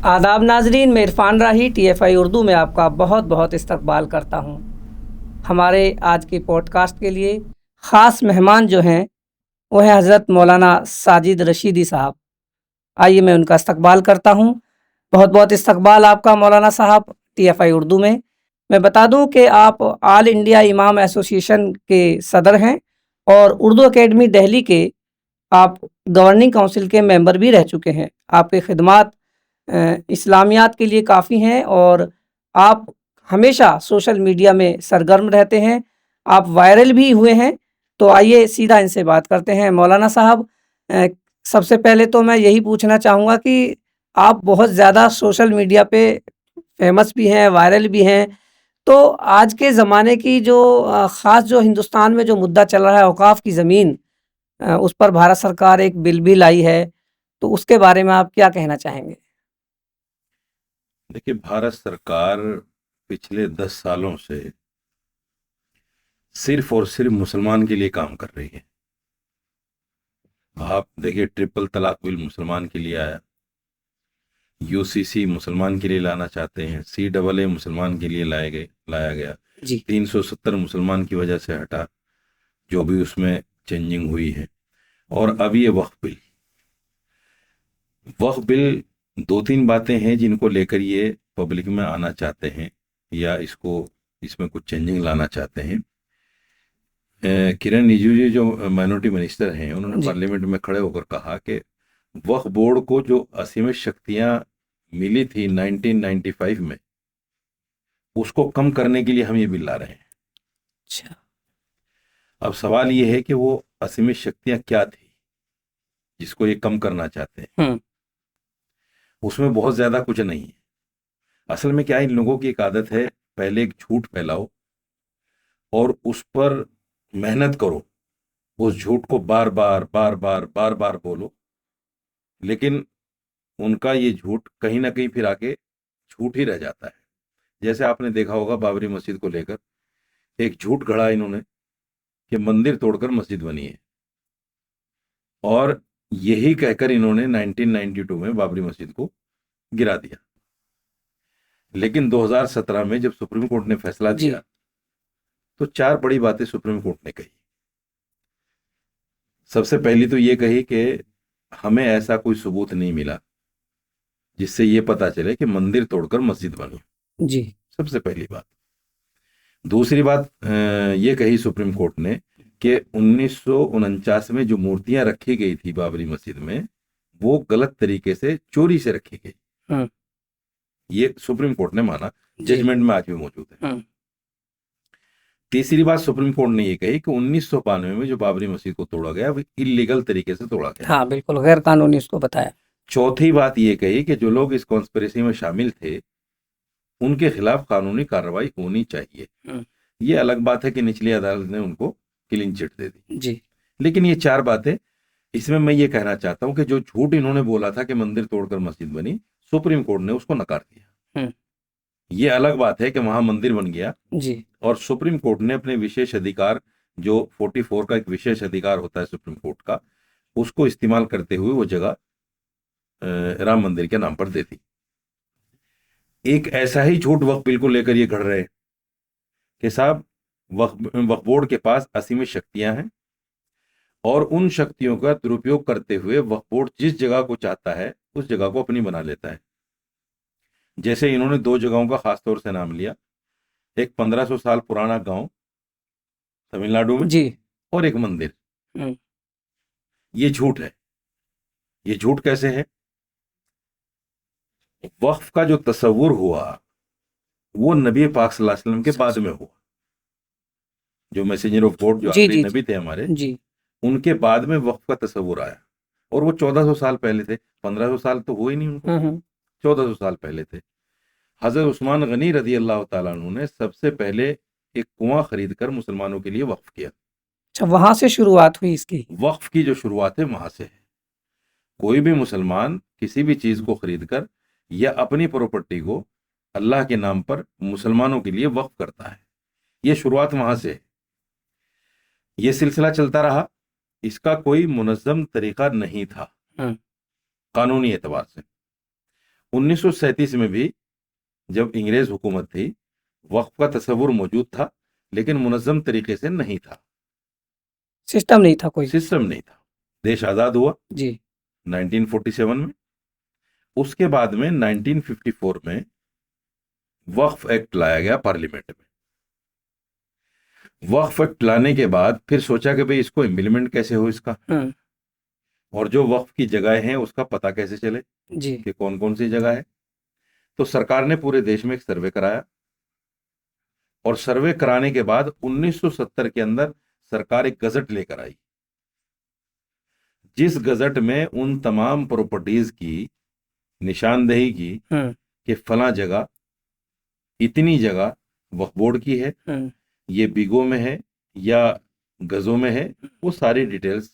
आदाब नाजरीन, मैं इरफान राही TFI उर्दू में आपका बहुत बहुत इस्तकबाल करता हूँ। हमारे आज के पॉडकास्ट के लिए ख़ास मेहमान जो हैं वो हैं हज़रत मौलाना साजिद रशीदी साहब। आइए मैं उनका इस्तकबाल करता हूँ। बहुत बहुत इस्तकबाल आपका मौलाना साहब TFI उर्दू में। मैं बता दूँ कि आप ऑल इंडिया इमाम एसोसिएशन के सदर हैं और उर्दू अकेडमी दिल्ली के आप गवर्निंग काउंसिल के मेंबर भी रह चुके हैं। आपकी खिदमात इस्लामियात के लिए काफ़ी हैं और आप हमेशा सोशल मीडिया में सरगर्म रहते हैं। आप वायरल भी हुए हैं। तो आइए सीधा इनसे बात करते हैं। मौलाना साहब, अ, सबसे पहले तो मैं यही पूछना चाहूँगा कि आप बहुत ज़्यादा सोशल मीडिया पे फेमस भी हैं, वायरल भी हैं। तो आज के ज़माने की जो ख़ास जो हिंदुस्तान में जो मुद्दा चल रहा है औक़ाफ़ की ज़मीन, उस पर भारत सरकार एक बिल भी लाई है। तो उसके बारे में आप क्या कहना चाहेंगे? देखिए, भारत सरकार पिछले 10 सालों से सिर्फ और सिर्फ मुसलमान के लिए काम कर रही है। आप देखिए, ट्रिपल तलाक बिल मुसलमान के लिए आया, UCC मुसलमान के लिए लाना चाहते हैं, CAA मुसलमान के लिए लाया गया, जी। 370 मुसलमान की वजह से हटा, जो भी उसमें चेंजिंग हुई है। और अब ये वक्फ बिल 2-3 बातें हैं जिनको लेकर ये पब्लिक में आना चाहते हैं या इसमें कुछ चेंजिंग लाना चाहते हैं। किरण रिजिजू जो माइनॉरिटी मिनिस्टर हैं, उन्होंने जी। पार्लियामेंट में खड़े होकर कहा कि वक्फ बोर्ड को जो असीमित शक्तियां मिली थी 1995 में, उसको कम करने के लिए हम ये बिल ला रहे हैं। अच्छा। अब सवाल ये है कि वो असीमित शक्तियां क्या थी जिसको ये कम करना चाहते हैं। हुँ। उसमें बहुत ज्यादा कुछ नहीं है। असल में क्या है, इन लोगों की एक आदत है, पहले एक झूठ फैलाओ और उस पर मेहनत करो, उस झूठ को बार बार बोलो, लेकिन उनका ये झूठ कहीं ना कहीं फिर आके झूठ ही रह जाता है। जैसे आपने देखा होगा, बाबरी मस्जिद को लेकर एक झूठ गढ़ा इन्होंने कि मंदिर तोड़कर मस्जिद बनी है, और यही कहकर इन्होंने 1992 में बाबरी मस्जिद को गिरा दिया। लेकिन 2017 में जब सुप्रीम कोर्ट ने फैसला जी। दिया तो 4 बड़ी बातें सुप्रीम कोर्ट ने कही। सबसे पहली तो ये कही कि हमें ऐसा कोई सबूत नहीं मिला जिससे ये पता चले कि मंदिर तोड़कर मस्जिद बनी। जी। सबसे पहली बात। दूसरी बात, ये कही सुप्रीम कोर्ट ने कि 1949 में जो मूर्तियां रखी गई थी बाबरी मस्जिद में, वो गलत तरीके से चोरी से रखी गई। हुँ। ये सुप्रीम कोर्ट ने माना, जी। जजमेंट में आज भी मौजूद है। हुँ। तीसरी बात सुप्रीम कोर्ट ने ये कही कि 1992 में जो बाबरी मस्जिद को तोड़ा गया वो इलीगल तरीके से तोड़ा गया। हाँ, बिल्कुल गैर कानूनी उसको बताया। चौथी बात ये कही कि जो लोग इस कॉन्स्पिरेसी में शामिल थे उनके खिलाफ कानूनी कार्रवाई होनी चाहिए। हुँ। ये अलग बात है कि निचली अदालत ने उनको क्लीन चिट दे दी। जी। लेकिन ये 4 बातें, इसमें मैं ये कहना चाहता हूं कि जो झूठ इन्होंने बोला था कि मंदिर तोड़कर मस्जिद बनी, सुप्रीम कोर्ट ने उसको नकार दिया। हुँ। ये अलग बात है कि वहां मंदिर बन गया जी। और सुप्रीम कोर्ट ने अपने विशेष अधिकार, जो 44 का एक विशेष अधिकार होता है सुप्रीम कोर्ट का, उसको इस्तेमाल करते हुए वो जगह राम मंदिर के नाम पर दे दी। एक ऐसा ही झूठ वक्फ बिल को लेकर ये घड़ रहे हैं कि साहब, वक्फ बोर्ड के पास असीमित शक्तियां हैं और उन शक्तियों का दुरुपयोग करते हुए वक्फ बोर्ड जिस जगह को चाहता है उस जगह को अपनी बना लेता है। जैसे इन्होंने 2 जगहों का खासतौर से नाम लिया, एक 1500 साल पुराना गांव तमिलनाडु में जी। और एक मंदिर। हुँ। ये झूठ है। ये झूठ कैसे है? वक्फ का जो तस्वुर हुआ वो नबी पाक सल्लल्लाहु अलैहि वसल्लम के बाद में हुआ। जो मैसेंजर ऑफ गॉड, जो जी, आखिरी जी, नबी जी। थे हमारे, जी। उनके बाद में वक्फ का तस्वुर आया, और वो 1400 साल पहले थे। 1500 साल तो हुए नहीं उनको, हुँ, हुँ। 1400 साल पहले थे। हजरत उस्मान गनी रजी अल्लाह ताला अन्हु ने सबसे पहले एक कुआं खरीद कर मुसलमानों के लिए वक्फ किया। अच्छा, वहाँ से शुरुआत हुई इसकी? वक्फ की जो शुरुआत है वहां से है। कोई भी मुसलमान किसी भी चीज को खरीद कर या अपनी प्रॉपर्टी को अल्लाह के नाम पर मुसलमानों के लिए वक्फ करता है। ये शुरुआत वहां से है। ये सिलसिला चलता रहा। इसका कोई मुनज़्ज़म तरीका नहीं था हुँ। कानूनी एतबार से। 1937 में भी जब अंग्रेज हुकूमत थी, वक्फ का तस्वुर मौजूद था, लेकिन मुनज़्ज़म तरीके से नहीं था, सिस्टम नहीं था कोई। सिस्टम नहीं था। देश आज़ाद हुआ जी 1947 में। उसके बाद में 1954 में वक्फ एक्ट लाया गया पार्लियामेंट में। वक्फ एक्ट लाने के बाद फिर सोचा कि भाई इसको इम्प्लीमेंट कैसे हो इसका, और जो वक्फ की जगह हैं उसका पता कैसे चले जी कि कौन कौन सी जगह है। तो सरकार ने पूरे देश में एक सर्वे कराया, और सर्वे कराने के बाद 1970 के अंदर सरकार एक गजट लेकर आई, जिस गजट में उन तमाम प्रॉपर्टीज की निशानदेही की कि फला जगह, इतनी जगह वक्फ बोर्ड की है, ये बीघों में है या गजों में है, वो सारी डिटेल्स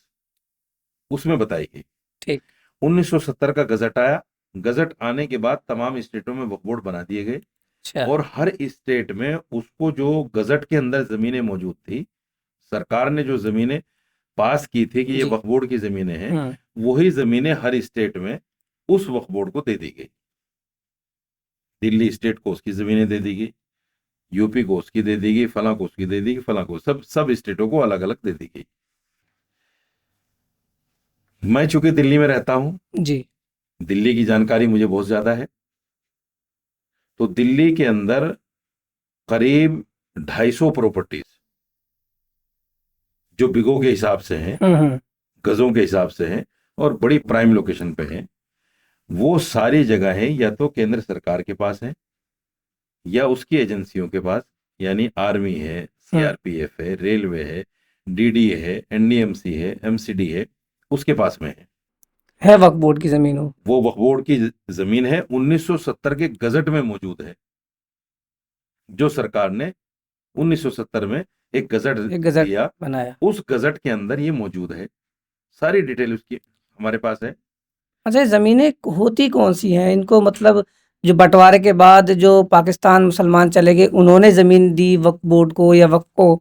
उसमें बताई गई। ठीक 1970 का गजट आया। गजट आने के बाद तमाम स्टेटों में वक्फ बोर्ड बना दिए गए, अच्छा और हर स्टेट में उसको जो गजट के अंदर जमीनें मौजूद थी, सरकार ने जो जमीनें पास की थी कि ये जी वक्फ बोर्ड की जमीनें हैं, वही जमीनें हर स्टेट में उस वक्फ बोर्ड को दे दी गई। दिल्ली स्टेट को उसकी जमीनें दे दी गई, यूपी को उसकी दे दी गई, फला को उसकी दे दी गई, फला को, सब स्टेटों को अलग अलग दे दी गई। मैं चूंकि दिल्ली में रहता हूं, जी दिल्ली की जानकारी मुझे बहुत ज्यादा है। तो दिल्ली के अंदर करीब 250 प्रॉपर्टीज जो बिगों के हिसाब से हैं, गजों के हिसाब से हैं, और बड़ी प्राइम लोकेशन पे हैं, वो सारी जगहें या तो केंद्र सरकार के पास हैं या उसकी एजेंसियों के पास, यानी आर्मी है, सीआरपीएफ है, रेलवे है, डीडीए है, एनडीएमसी है, एमसीडी है, उसके पास में है वक्फ बोर्ड की जमीन हो। वो वक्फ बोर्ड की जमीन है। 1970 के गजट में मौजूद है, जो सरकार ने 1970 में एक गजट दिया, बनाया। उस गजट के अंदर ये मौजूद है, सारी डिटेल उसकी हमारे पास है। अच्छा ये ज़मीनें होती कौन सी हैं इनको, मतलब जो बंटवारे के बाद जो पाकिस्तान मुसलमान चले गए उन्होंने ज़मीन दी वक्फ बोर्ड को या वक्फ को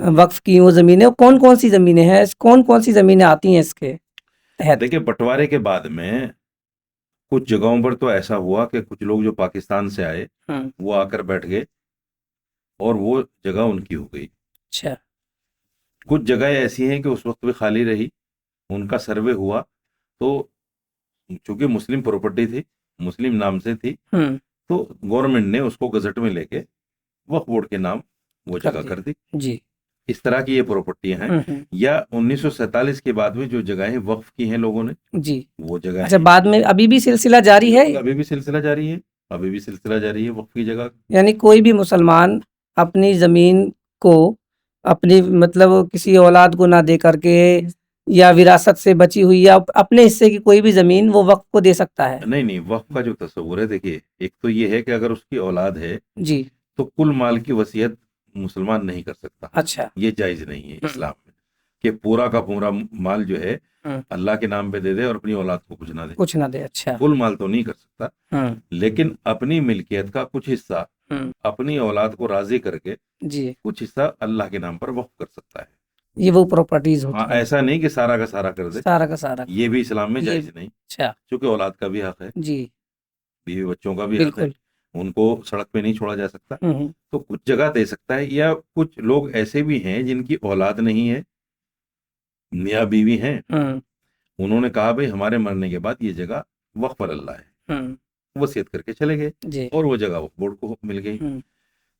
वक्फ की, वो ज़मीनें कौन कौन सी ज़मीनें हैं, कौन कौन सी ज़मीनें आती हैं इसके तहत? देखिए, बंटवारे के बाद में कुछ जगहों पर तो ऐसा हुआ कि कुछ लोग जो पाकिस्तान से आए वो आकर बैठ गए और वो जगह उनकी हो गई। अच्छा कुछ जगह ऐसी हैं कि उस वक्त भी खाली रही, उनका सर्वे हुआ, तो चूंकि मुस्लिम प्रॉपर्टी थी, मुस्लिम नाम से थी, तो गवर्नमेंट ने उसको गजट में लेके वक्फ बोर्ड के नाम वो जगह कर दी। जी इस तरह की ये प्रॉपर्टियां हैं। या 1947 के बाद में जो जगहें वक्फ की हैं लोगों ने, जी वो जगह अच्छा बाद में अभी भी सिलसिला जारी है? अभी भी सिलसिला जारी है, अभी भी सिलसिला जारी है वक्फ की जगह। यानी कोई भी मुसलमान अपनी ज़मीन को अपनी मतलब किसी औलाद को ना दे करके या विरासत से बची हुई या अपने हिस्से की कोई भी ज़मीन वो वक्फ को दे सकता है? नहीं, वक्फ का जो तस्वुर है, देखिए, एक तो ये है कि अगर उसकी औलाद है जी तो कुल माल की वसीयत मुसलमान नहीं कर सकता। अच्छा ये जायज नहीं है इस्लाम में कि पूरा का पूरा माल जो है अल्लाह के नाम पे दे दे और अपनी औलाद को कुछ ना दे। अच्छा कुल माल तो नहीं कर सकता, लेकिन अपनी मिल्कियत का कुछ हिस्सा अपनी औलाद को राजी करके जी कुछ हिस्सा अल्लाह के नाम पर वक्फ कर सकता है। ये वो प्रॉपर्टीज होती हाँ, हैं। ऐसा नहीं कि सारा का सारा कर दे, सारा का सारा। ये भी इस्लाम में ये जायज नहीं, अच्छा क्योंकि औलाद का भी हक है, जी बीवी बच्चों का भी हक है, बिल्कुल उनको सड़क पे नहीं छोड़ा जा सकता। तो कुछ जगह दे सकता है, या कुछ लोग ऐसे भी हैं जिनकी औलाद नहीं है, मियाँ बीवी हैं, उन्होंने कहा भाई हमारे मरने के बाद ये जगह वक्फ पर अल्लाह है, वसीयत करके चले गए जी और वो जगह वक्फ बोर्ड को मिल गई।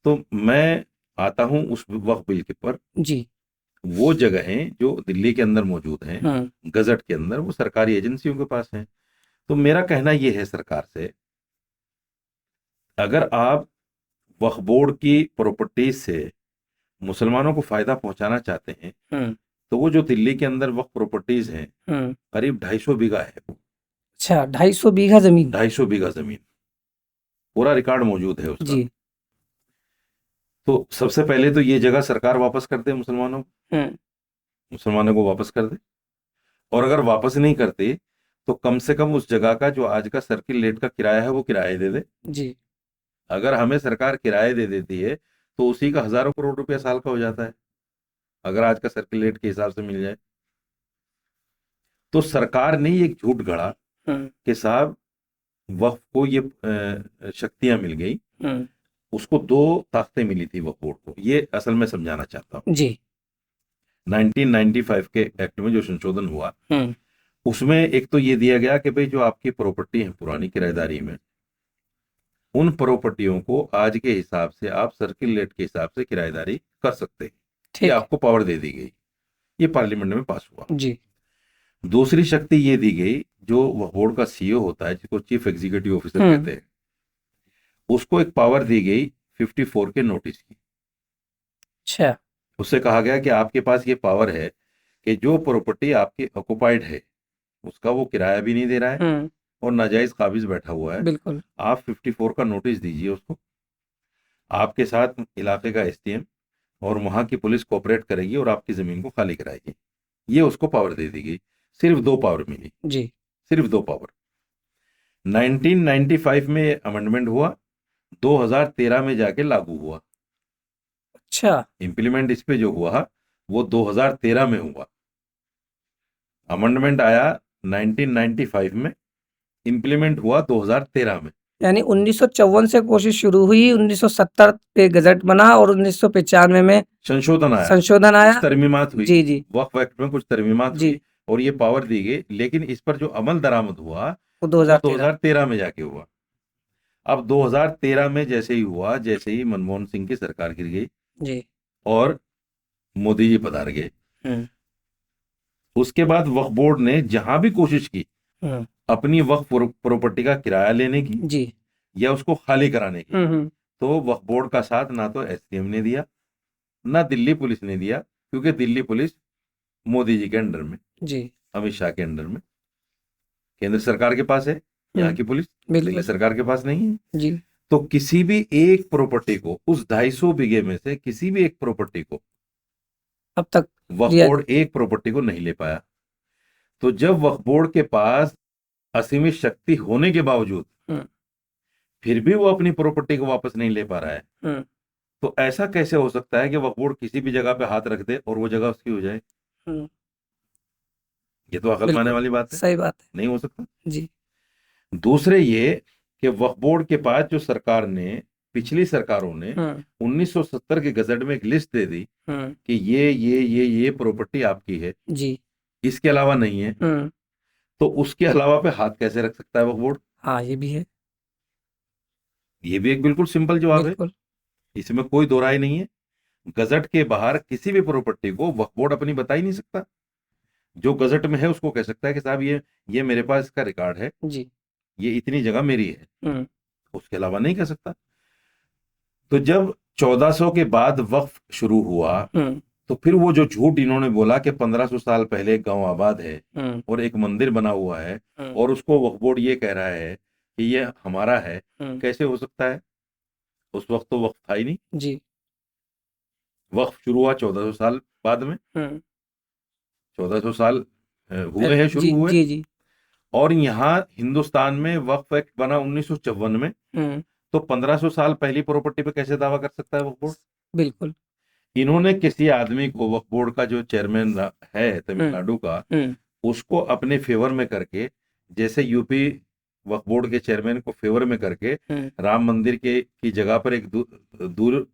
तो मैं आता हूं उस वक्फ बिल के पर, जी वो जगहें जो दिल्ली के अंदर मौजूद हैं गजट के अंदर, वो सरकारी एजेंसियों के पास हैं। तो मेरा कहना ये है सरकार से, अगर आप वक्फ बोर्ड की प्रॉपर्टीज से मुसलमानों को फायदा पहुंचाना चाहते हैं, तो वो जो दिल्ली के अंदर वक्फ प्रॉपर्टीज हैं करीब 250 बीघा है। अच्छा 250 बीघा जमीन? 250 बीघा जमीन, पूरा रिकॉर्ड मौजूद है उसका। जी तो सबसे पहले तो ये जगह सरकार वापस कर दे मुसलमानों को, मुसलमानों को वापस कर दे, और अगर वापस नहीं करते तो कम से कम उस जगह का जो आज का सर्किल रेट का किराया है वो किराया दे दे। जी अगर हमें सरकार किराया दे देती है तो उसी का हजारों करोड़ रुपया साल का हो जाता है, अगर आज का सर्किल रेट के हिसाब से मिल जाए। तो सरकार ने एक झूठ गढ़ा कि साहब वक्फ को ये शक्तियां मिल गई, उसको 2 ताकतें मिली थी वक्फ बोर्ड को, ये असल में समझाना चाहता हूँ। जी 1995 के एक्ट में जो संशोधन हुआ, उसमें एक तो ये दिया गया कि भाई जो आपकी प्रॉपर्टी है पुरानी किराएदारी में, उन प्रॉपर्टियों को आज के हिसाब से आप सर्किल रेट के हिसाब से किराएदारी कर सकते हैं, ये ठीक आपको पावर दे दी गई। ये पार्लियामेंट में पास हुआ। जी दूसरी शक्ति ये दी गई, जो वक्फ बोर्ड का सीईओ होता है, जिसको चीफ एग्जीक्यूटिव ऑफिसर कहते हैं, उसको एक पावर दी गई 54 के नोटिस की। अच्छा उससे कहा गया कि आपके पास ये पावर है कि जो प्रॉपर्टी आपकी ऑक्युपाइड है, उसका वो किराया भी नहीं दे रहा है और नाजायज काबिज बैठा हुआ है, बिल्कुल आप 54 का नोटिस दीजिए उसको। आपके साथ इलाके का एसडीएम और वहां की पुलिस कोऑपरेट करेगी और आपकी जमीन को खाली कराएगी। ये उसको पावर दे दी गई। सिर्फ 2 पावर मिली, जी सिर्फ 2 पावर। 1995 में अमेंडमेंट हुआ, 2013 में जाके लागू हुआ। अच्छा इंप्लीमेंट इस पे जो हुआ वो 2013 में हुआ। अमेंडमेंट आया 1995 में, इंप्लीमेंट हुआ 2013 में। यानी 1954 से कोशिश शुरू हुई, 1970 पे गजट बना और 1995 में संशोधन आया, संशोधन आया। कुछ तरमीमात हुई, जी जी वक्फ एक्ट में कुछ तरमीमात जी हुई और ये पावर दी गई, लेकिन इस पर जो अमल दरामद हुआ वो वो 2013 2013 में जाके हुआ। अब 2013 में जैसे ही हुआ, जैसे ही मनमोहन सिंह की सरकार गिर गई जी और मोदी जी पधार गए, उसके बाद वक्फ बोर्ड ने जहां भी कोशिश की अपनी वक्फ प्रॉपर्टी का किराया लेने की जी या उसको खाली कराने की, तो वक्फ बोर्ड का साथ ना तो एसडीएम ने दिया, ना दिल्ली पुलिस ने दिया, क्योंकि दिल्ली पुलिस मोदी जी के अंडर में, जी अमित शाह के अंडर में, केंद्र सरकार के पास है यहाँ की पुलिस, बिल्कुल दिल्ली सरकार के पास नहीं है। जी तो किसी भी एक प्रॉपर्टी को, उस 250 बीघे में से किसी भी एक प्रॉपर्टी को अब तक वक्फ लिया बोर्ड एक प्रॉपर्टी को नहीं ले पाया। तो जब वक्फ बोर्ड के पास असीमित शक्ति होने के बावजूद फिर भी वो अपनी प्रॉपर्टी को वापस नहीं ले पा रहा है, तो ऐसा कैसे हो सकता है कि वक्फ बोर्ड किसी भी जगह पे हाथ रख दे और वो जगह उसकी हो जाए? ये तो अकल माने वाली बात है, सही बात है नहीं हो सकता जी। दूसरे ये कि वक्फ बोर्ड के पास जो सरकार ने, पिछली सरकारों ने 1970 के गजट में एक लिस्ट दे दी कि ये प्रॉपर्टी आपकी है जी, इसके अलावा नहीं है, तो उसके अलावा पे हाथ कैसे रख सकता है वक्फ बोर्ड? हाँ ये भी है, ये भी एक बिल्कुल सिंपल जवाब है, इसमें कोई दो राय नहीं है। गजट के बाहर किसी भी प्रॉपर्टी को वक्फ बोर्ड अपनी बता ही नहीं सकता। जो गजट में है उसको कह सकता है कि साहब ये मेरे पास इसका रिकॉर्ड है जी, ये इतनी जगह मेरी है, उसके अलावा नहीं कह सकता। तो जब 1400 के बाद वक्फ शुरू हुआ, तो फिर वो जो झूठ इन्होंने बोला कि 1500 साल पहले गांव आबाद है और एक मंदिर बना हुआ है और उसको वक्फ बोर्ड ये कह रहा है कि ये हमारा है, कैसे हो सकता है? उस वक्त तो वक्फ था ही नहीं जी, वक्फ शुरू हुआ 1400 साल बाद में, 1400 साल हुए हैं शुरू हुए। जी जी, और यहाँ हिंदुस्तान में वक्फ एक्ट बना 1954 में, तो 1500 साल पहली प्रॉपर्टी पे कैसे दावा कर सकता है वक्फ बोर्ड? बिल्कुल। इन्होंने किसी आदमी को, वक्फ बोर्ड का जो चेयरमैन है तमिलनाडु का, उसको अपने फेवर में करके, जैसे यूपी वक्फ बोर्ड के चेयरमैन को फेवर में करके राम मंदिर की जगह पर एक दूर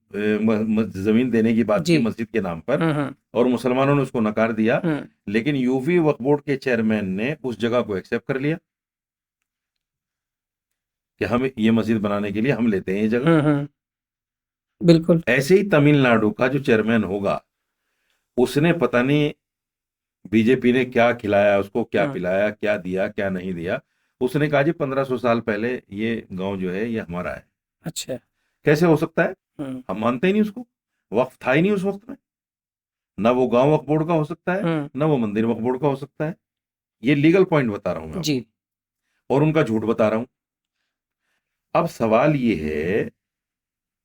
जमीन देने की बात की मस्जिद के नाम पर, और मुसलमानों ने उसको नकार दिया, लेकिन यूपी वक्फ बोर्ड के चेयरमैन ने उस जगह को एक्सेप्ट कर लिया कि हम ये मस्जिद बनाने के लिए हम लेते हैं ये जगह। बिल्कुल। ऐसे ही तमिलनाडु का जो चेयरमैन होगा, उसने पता नहीं बीजेपी ने क्या खिलाया उसको, क्या पिलाया, क्या दिया क्या नहीं दिया, उसने कहा जी 1500 साल पहले ये गांव जो है ये हमारा है। अच्छा, कैसे हो सकता है? हम मानते ही नहीं उसको, वक्फ था ही नहीं उस वक्त में। ना वो गांव वक्फ बोर्ड का हो सकता है, ना वो मंदिर वक्फ बोर्ड का हो सकता है। ये लीगल पॉइंट बता रहा हूं मैं जी, और उनका झूठ बता रहा हूं। अब सवाल ये है,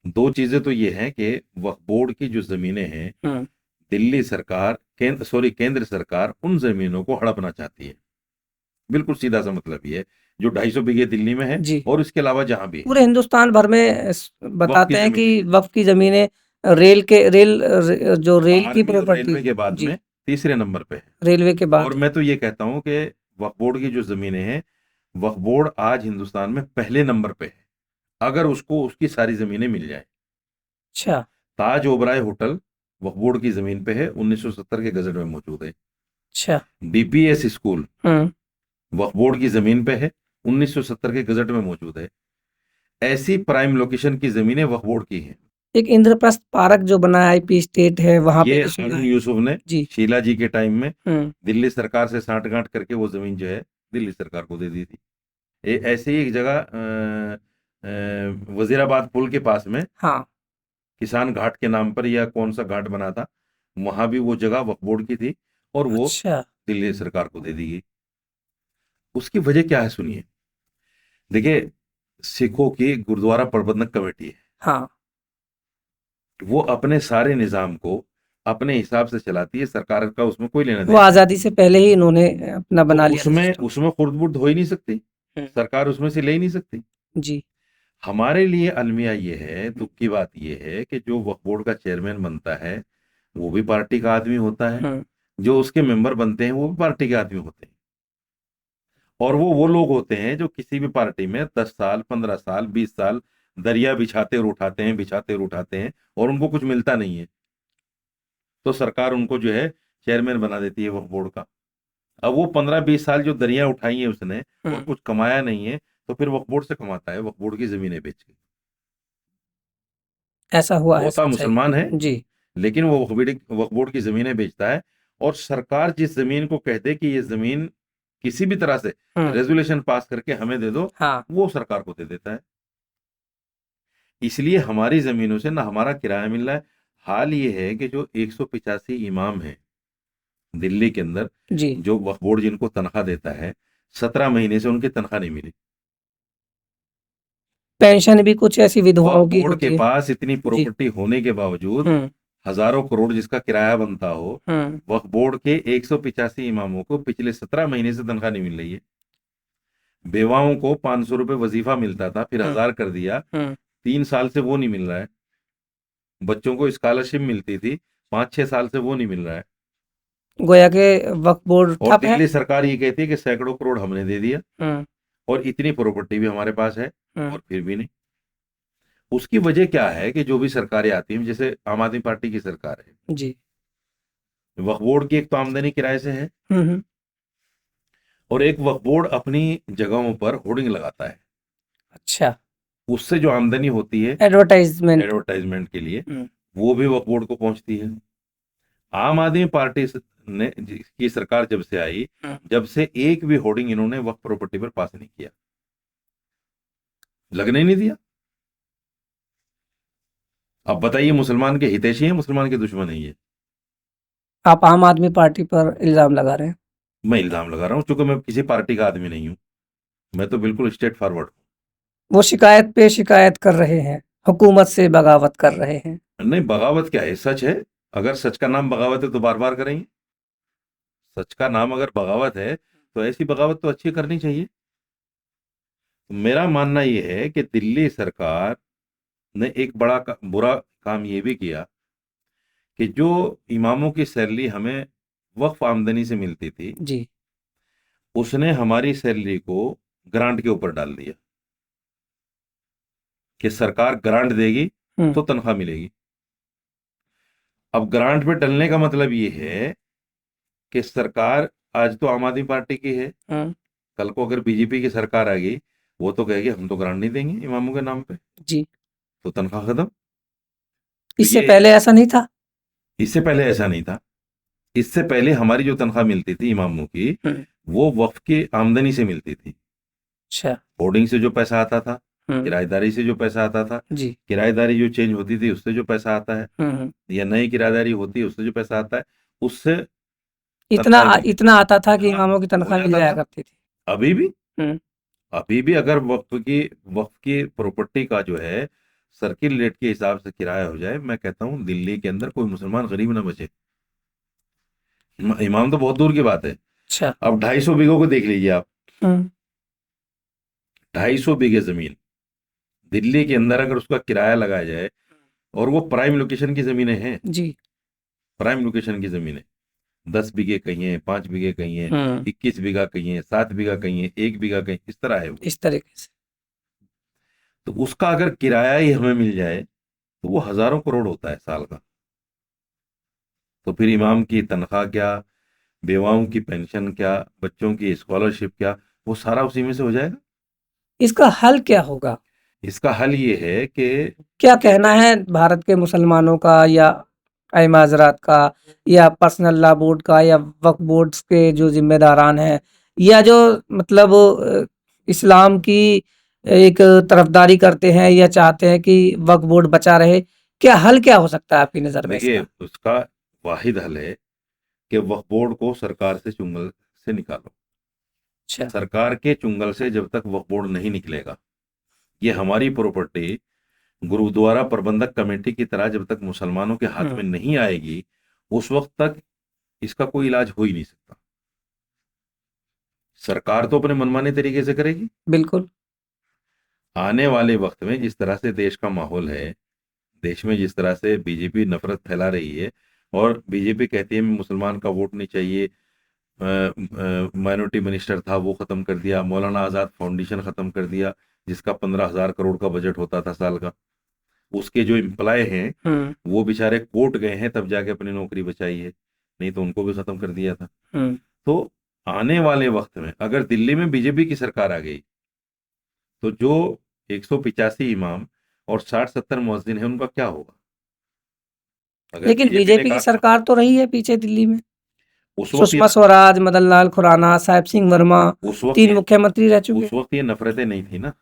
दो चीजें तो ये हैं कि वक्फ बोर्ड की जो जमीनें हैं, दिल्ली सरकार, केंद्र सरकार उन जमीनों को हड़पना चाहती है। बिल्कुल सीधा सा मतलब ये है, जो 250 बीघे दिल्ली में है और इसके अलावा जहां भी है, पूरे हिंदुस्तान भर में बताते हैं कि वक्फ की जमीनें रेल जो रेल की प्रॉपर्टी, रेलवे के बाद में तीसरे नंबर पे है, रेलवे के बाद। और मैं तो ये कहता हूं कि वक्फ बोर्ड की जो जमीनें हैं वक्फ बोर्ड आज हिंदुस्तान में पहले नंबर पे है, अगर उसको उसकी सारी जमीनें मिल जाए। अच्छा। ताज ओबराय होटल वक्फ बोर्ड की जमीन पे है, 1970 के गजट में मौजूद है। अच्छा। डीपीएस स्कूल हम्म। वक्फ बोर्ड की जमीन पे है, 1970 के गजट में मौजूद है। ऐसी प्राइम लोकेशन की जमीनें वक्फ बोर्ड की हैं। एक इंद्रप्रस्थ पार्क जो बना है, आईपी स्टेट है, वहां पे ये भी सुना हारून है। यूसुफ ने जी। शीला जी के टाइम में हम्म। दिल्ली सरकार से सांठगांठ करके वो जमीन जो है दिल्ली सरकार को दे दी थी। ऐसे ही एक जगह वजीराबाद पुल के पास में हाँ। किसान घाट के नाम पर, या कौन सा घाट बना था, वहां भी वो जगह वक्फ बोर्ड की थी और वो अच्छा। दिल्ली सरकार को दे दी गई। उसकी वजह क्या है सुनिए। देखिए, सिखों की गुरुद्वारा प्रबंधक कमेटी है, हाँ। वो अपने सारे निजाम को अपने हिसाब से चलाती है, सरकार का उसमें कोई लेना वो देना नहीं। आजादी से पहले ही इन्होंने अपना तो बना लिया था उसमें सिस्टम। उसमें खुर्द-बुर्द हो ही नहीं सकती, सरकार उसमें से ले ही नहीं सकती। जी। हमारे लिए अलमिया ये है, दुख की बात ये है कि जो वक्फ बोर्ड का चेयरमैन बनता है वो भी पार्टी का आदमी होता है, हम्म। जो उसके मेंबर बनते हैं वो भी पार्टी के आदमी होते हैं, और वो लोग होते हैं जो किसी भी पार्टी में 10 साल 15 साल 20 साल दरिया बिछाते और उठाते हैं, बिछाते और उठाते हैं, और उनको कुछ मिलता नहीं है, तो सरकार उनको जो है चेयरमैन बना देती है वक्फ बोर्ड का। अब वो 15-20 साल जो दरिया उठाई है उसने और कुछ कमाया नहीं है, तो फिर वक्फ बोर्ड से कमाता है, वक्फ बोर्ड की जमीनें बेच के। ऐसा हुआ है, होता सच्चाई। मुसलमान है, जी। लेकिन वो वक्फ बोर्ड की जमीनें बेचता है, और सरकार जिस जमीन को कहते कि ये जमीन किसी भी तरह से रेजुलेशन पास करके हमें दे दो, हाँ। वो सरकार को दे देता है। इसलिए हमारी जमीनों से ना हमारा किराया मिल रहा है। हाल ये है कि जो 185 इमाम हैं दिल्ली के अंदर, जी। जो वक्फ बोर्ड जिनको तनख्वाह देता है, 17 महीने से उनकी तनख्वाह नहीं मिली। पेंशन भी कुछ ऐसी विधवाओं वक्फ की बोर्ड के होती है। पास इतनी जी। प्रॉपर्टी होने के बावजूद हजारों करोड़ जिसका किराया बनता हो, वक्फ बोर्ड के 185 इमामों को पिछले 17 महीने से तनख्वाह नहीं मिल रही है। बेवाओं को 500 रुपए वजीफा मिलता था, फिर 1000 कर दिया, 3 साल से वो नहीं मिल रहा है। बच्चों को स्कॉलरशिप मिलती थी, 5-6 साल से वो नहीं मिल रहा है। गोया के वक्फ बोर्ड और ठप है। दिल्ली सरकार ये कहती है कि सैकड़ों करोड़ हमने दे दिया और इतनी प्रॉपर्टी भी हमारे पास है, और फिर भी नहीं। उसकी वजह क्या है कि जो भी सरकारें आती हैं, जैसे आम आदमी पार्टी की सरकार है, जी। वक्फ बोर्ड की एक तो आमदनी किराए से है, और एक वक्फ बोर्ड अपनी जगहों पर होर्डिंग लगाता है। अच्छा। उससे जो आमदनी होती है एडवर्टाइजमेंट। एडवर्टाइजमेंट के लिए, वो भी वक्फ बोर्ड को पहुंचती है। आम आदमी पार्टी ने की सरकार जब से आई, जब से एक भी होर्डिंग इन्होंने वक्फ प्रॉपर्टी पर पास नहीं किया, लगने ही नहीं दिया। अब बताइए, मुसलमान के हितैषी हैं, मुसलमान के दुश्मन है ये? आप आम आदमी पार्टी पर इल्जाम लगा रहे हैं। मैं इल्जाम लगा रहा हूं, चूंकि मैं किसी पार्टी का आदमी नहीं हूं, मैं तो बिल्कुल स्ट्रेट फॉरवर्ड वो शिकायत पे शिकायत कर रहे हैं, हुकूमत से बगावत कर रहे हैं। हूं। नहीं, बगावत क्या है, सच है। अगर सच का नाम बगावत है तो बार बार करेंगे। सच का नाम अगर बगावत है तो ऐसी बगावत तो अच्छी करनी चाहिए। मेरा मानना यह है कि दिल्ली सरकार ने एक बुरा काम ये भी किया कि जो इमामों की सैलरी हमें वक्फ आमदनी से मिलती थी, जी। उसने हमारी सैलरी को ग्रांट के ऊपर डाल दिया कि सरकार ग्रांट देगी तो तनख्वाह मिलेगी। अब ग्रांट पे डलने का मतलब ये है कि सरकार आज तो आम आदमी पार्टी की है, कल को अगर बीजेपी की सरकार आ गई, वो तो कहेगी हम तो ग्रांट नहीं देंगे इमामों के नाम पे, जी। तो तनख्वाह खत्म। इससे पहले ऐसा नहीं था। इससे पहले ऐसा नहीं था। इससे पहले हमारी जो तनख्वाह मिलती थी इमामों की, वो वक्फ की आमदनी से मिलती थी। अच्छा। होर्डिंग से जो पैसा आता था, किराएदारी से जो पैसा आता था, जी। किराएदारी जो चेंज होती थी उससे जो पैसा आता है, या नई किराएदारी होती है उससे जो पैसा आता है, उससे इतना आता था कि इमामों की तनख्वाह मिल जाया करती थी। अभी भी अभी भी अगर वक्फ की प्रॉपर्टी का जो है सर्किल रेट के हिसाब से किराया हो जाए, मैं कहता हूं दिल्ली के अंदर कोई मुसलमान गरीब ना बचे। इमाम तो बहुत दूर की बात है। अच्छा। अब 250 बीघों को देख लीजिए आप। 250 बीघे जमीन दिल्ली के अंदर अगर उसका किराया लगाया जाए, और वो प्राइम लोकेशन की जमीनें हैं, जी। प्राइम लोकेशन की जमीनें, 10 बीघे कहीं है, 5 बीघे कहीं है, 21 बीघा कहीं है, 7 बीघा कहीं है, 1 बीघा कहीं, इस तरह है वो। इस तरीके से। तो उसका अगर किराया ही हमें मिल जाए तो वो हजारों करोड़ होता है साल का। तो फिर इमाम की तनख्वाह क्या, बेवाओं की पेंशन क्या, बच्चों की स्कॉलरशिप क्या, वो सारा उसी में से हो जाएगा। इसका हल क्या होगा? इसका हल ये है कि क्या कहना है भारत के मुसलमानों का, या अइम्मा हज़रात का, या पर्सनल लॉ बोर्ड का, या वक्फ बोर्ड्स के जो जिम्मेदारान हैं, या जो मतलब इस्लाम की एक तरफदारी करते हैं या चाहते हैं कि वक्फ बोर्ड बचा रहे, क्या हल क्या हो सकता है आपकी नज़र में देखिए, इसका? उसका वाहिद हल है कि वक्फ बोर्ड को सरकार से चुंगल से निकालो। अच्छा। सरकार के चुंगल से जब तक वक्फ बोर्ड नहीं निकलेगा, ये हमारी प्रॉपर्टी गुरुद्वारा प्रबंधक कमेटी की तरह जब तक मुसलमानों के हाथ में नहीं आएगी, उस वक्त तक इसका कोई इलाज हो ही नहीं सकता। सरकार तो अपने मनमाने तरीके से करेगी। बिल्कुल। आने वाले वक्त में जिस तरह से देश का माहौल है, देश में जिस तरह से बीजेपी नफरत फैला रही है, और बीजेपी कहती है मुसलमान का वोट नहीं चाहिए, माइनॉरिटी मिनिस्टर था वो खत्म कर दिया, मौलाना आजाद फाउंडेशन खत्म कर दिया जिसका 15,000 करोड़ का बजट होता था साल का, उसके जो एम्प्लॉय हैं वो बेचारे कोर्ट गए हैं तब जाके अपनी नौकरी बचाई है, नहीं तो उनको भी खत्म कर दिया था। तो आने वाले वक्त में अगर दिल्ली में बीजेपी की सरकार आ गई तो जो 185 इमाम और 60-70 मुअज्जिन है उनका क्या होगा? अगर लेकिन बीजेपी ने बीजेपी की कहा सरकार तो रही है पीछे दिल्ली में, उस वक्त सुषमा ये स्वराज, मदन लाल खुराना, साहेब सिंह वर्मा, उस वक्त 3 ये मुख्यमंत्री रह चुके। उस वक्त ये नफरतें नहीं थी ना।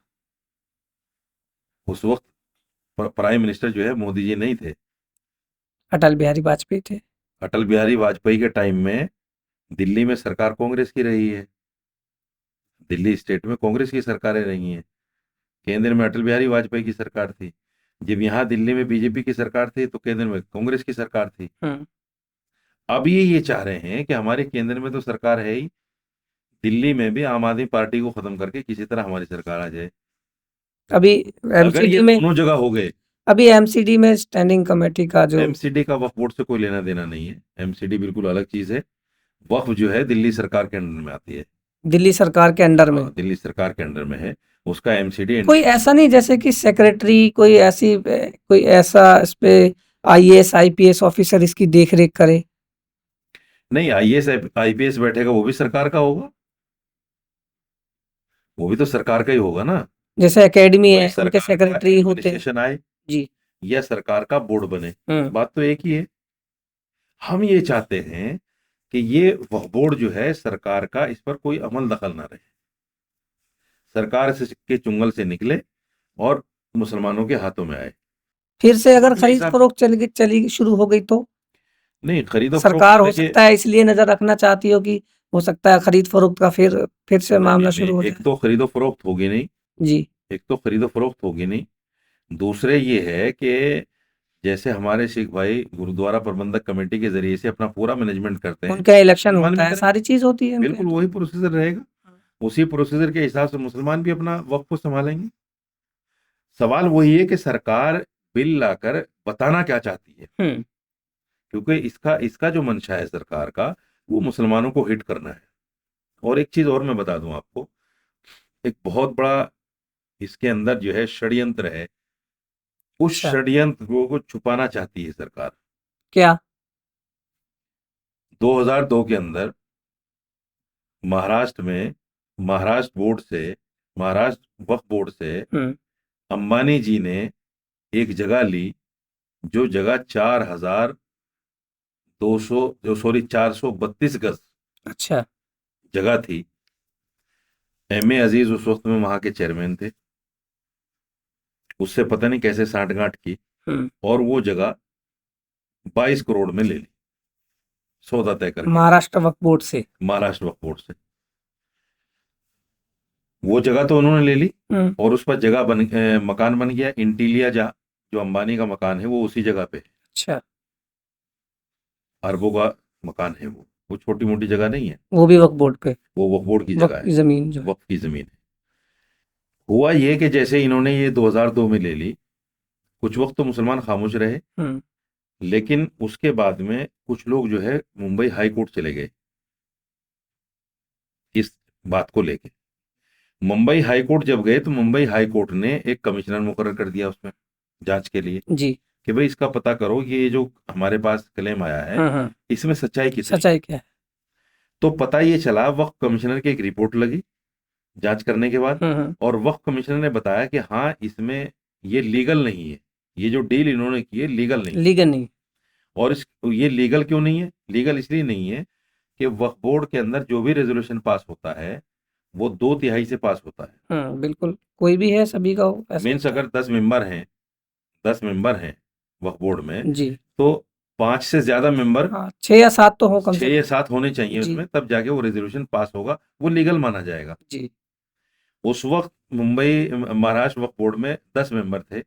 उस वक्त प्राइम मिनिस्टर जो है मोदी जी नहीं थे। अटल बिहारी वाजपेयी थे। अटल बिहारी वाजपेयी के टाइम में दिल्ली में सरकार कांग्रेस की रही है, दिल्ली स्टेट में कांग्रेस की सरकारें रही हैं, केंद्र में अटल बिहारी वाजपेयी की सरकार थी। जब यहाँ दिल्ली में बीजेपी की सरकार थी तो केंद्र में कांग्रेस की सरकार थी। अब ये चाह रहे हैं कि हमारे केंद्र में तो सरकार है ही, दिल्ली में भी आम आदमी पार्टी को खत्म करके किसी तरह हमारी सरकार आ जाए। अभी अगर ये एमसीडी में दोनों जगह हो गए, अभी एमसीडी में स्टैंडिंग कमेटी का जो एमसीडी का वक्फ बोर्ड से कोई लेना देना नहीं है, एमसीडी बिल्कुल अलग चीज है। वक्फ जो है दिल्ली सरकार के अंडर में आती है। दिल्ली सरकार के अंडर में, दिल्ली सरकार के अंडर में है, उसका एमसीडी। कोई ऐसा नहीं जैसे कि सेक्रेटरी, कोई ऐसा इस पे आईएएस आईपीएस ऑफिसर इसकी देखरेख करे? नहीं, आईएएस आईपीएस बैठेगा वो भी सरकार का होगा, वो भी तो सरकार का ही होगा ना। जैसे एकेडमी है, सरकार उनके का सेक्रेटरी होते हैं। एडमिनिस्ट्रेशन आए जी। या सरकार का बोर्ड बने, बात तो एक ही है। हम ये चाहते हैं कि ये वह बोर्ड जो है सरकार का, इस पर कोई अमल दखल ना रहे, सरकार के चुंगल से निकले और मुसलमानों के हाथों में आए। फिर से अगर मेरे खरीद हिसाब फरोख्त चली शुरू हो गई तो नहीं, खरीदो सरकार फरोख्त हो देखिए, सकता है इसलिए नजर रखना चाहती हो कि हो सकता है खरीद फरोख्त का फिर से मामला नहीं, शुरू हो एक जाए। तो खरीदो फरोख्त होगी नहीं, जी। एक तो खरीदो फरोख्त होगी नहीं, दूसरे ये है कि जैसे हमारे सिख भाई गुरुद्वारा प्रबंधक कमेटी के जरिए से अपना पूरा मैनेजमेंट करते हैं, उनका इलेक्शन मुसलमान होता भी है, करें, सारी चीज होती है उनके। बिल्कुल वही प्रोसीजर रहेगा, उसी प्रोसीजर के हिसाब से मुसलमान भी अपना वक्फ को संभालेंगे। सवाल वही है कि सरकार बिल लाकर बताना क्या चाहती है, क्योंकि इसका इसका जो मंशा है सरकार का, वो मुसलमानों को हिट करना है। और एक चीज और मैं बता दूं आपको, एक बहुत बड़ा इसके अंदर जो है षड्यंत्र है, उस अच्छा। षड्यंत्र को छुपाना चाहती है सरकार। क्या? 2002 के अंदर महाराष्ट्र में महाराष्ट्र वक्फ बोर्ड से अंबानी जी ने एक जगह ली, जो जगह 432 गज अच्छा। जगह थी। एम ए अजीज उस वक्त में वहां के चेयरमैन थे, उससे पता नहीं कैसे सांठगांठ की और वो जगह 22 करोड़ में ले ली, सौदा तय करके, महाराष्ट्र वक्फ बोर्ड से। महाराष्ट्र वक्फ बोर्ड से। वो जगह तो उन्होंने ले ली और उस पर मकान बन गया इंटीलिया, जहाँ जो अंबानी का मकान है वो उसी जगह पे है। अच्छा। अरबों का मकान है वो छोटी मोटी जगह नहीं है, वो भी वक्फ बोर्ड पे, वो वक्फ बोर्ड की वक्फ जगह की है, जमीन जो वक्फ की जमीन है। हुआ ये कि जैसे इन्होंने ये 2002 में ले ली, कुछ वक्त तो मुसलमान खामोश रहे, लेकिन उसके बाद में कुछ लोग जो है मुंबई हाई कोर्ट चले गए इस बात को लेके। मुंबई हाई कोर्ट जब गए तो मुंबई हाई कोर्ट ने एक कमिश्नर मुकर्रर कर दिया उसमें जांच के लिए जी। कि भाई इसका पता करो कि ये जो हमारे पास क्लेम आया है इसमें सच्चाई कितनी। सच्चाई क्या है? तो पता ये चला, वक्त कमिश्नर की एक रिपोर्ट लगी जांच करने के बाद, और वक्त कमिश्नर ने बताया कि हाँ इसमें ये लीगल नहीं है, ये जो डील इन्होंने की है लीगल नहीं है। लीगल नहीं। और ये लीगल क्यों नहीं है? लीगल इसलिए नहीं है कि वक्फ बोर्ड के अंदर जो भी रेजोल्यूशन पास होता है वो 2/3 से पास होता है। बिल्कुल, कोई भी है, सभी का ऐसा मीन्स होता है। अगर 10 मेंबर हैं वक्फ बोर्ड में, जी। तो 5 से ज्यादा मेंबर, हाँ, 6 या 7 तो हो कम 6 से या कम। 7 होने चाहिए जी। उसमें, तब जाके वो रेजोल्यूशन पास होगा, वो लीगल माना जाएगा। जी। उस वक्त महाराष्ट्र वक्फ बोर्ड में 10 मेंबर थे,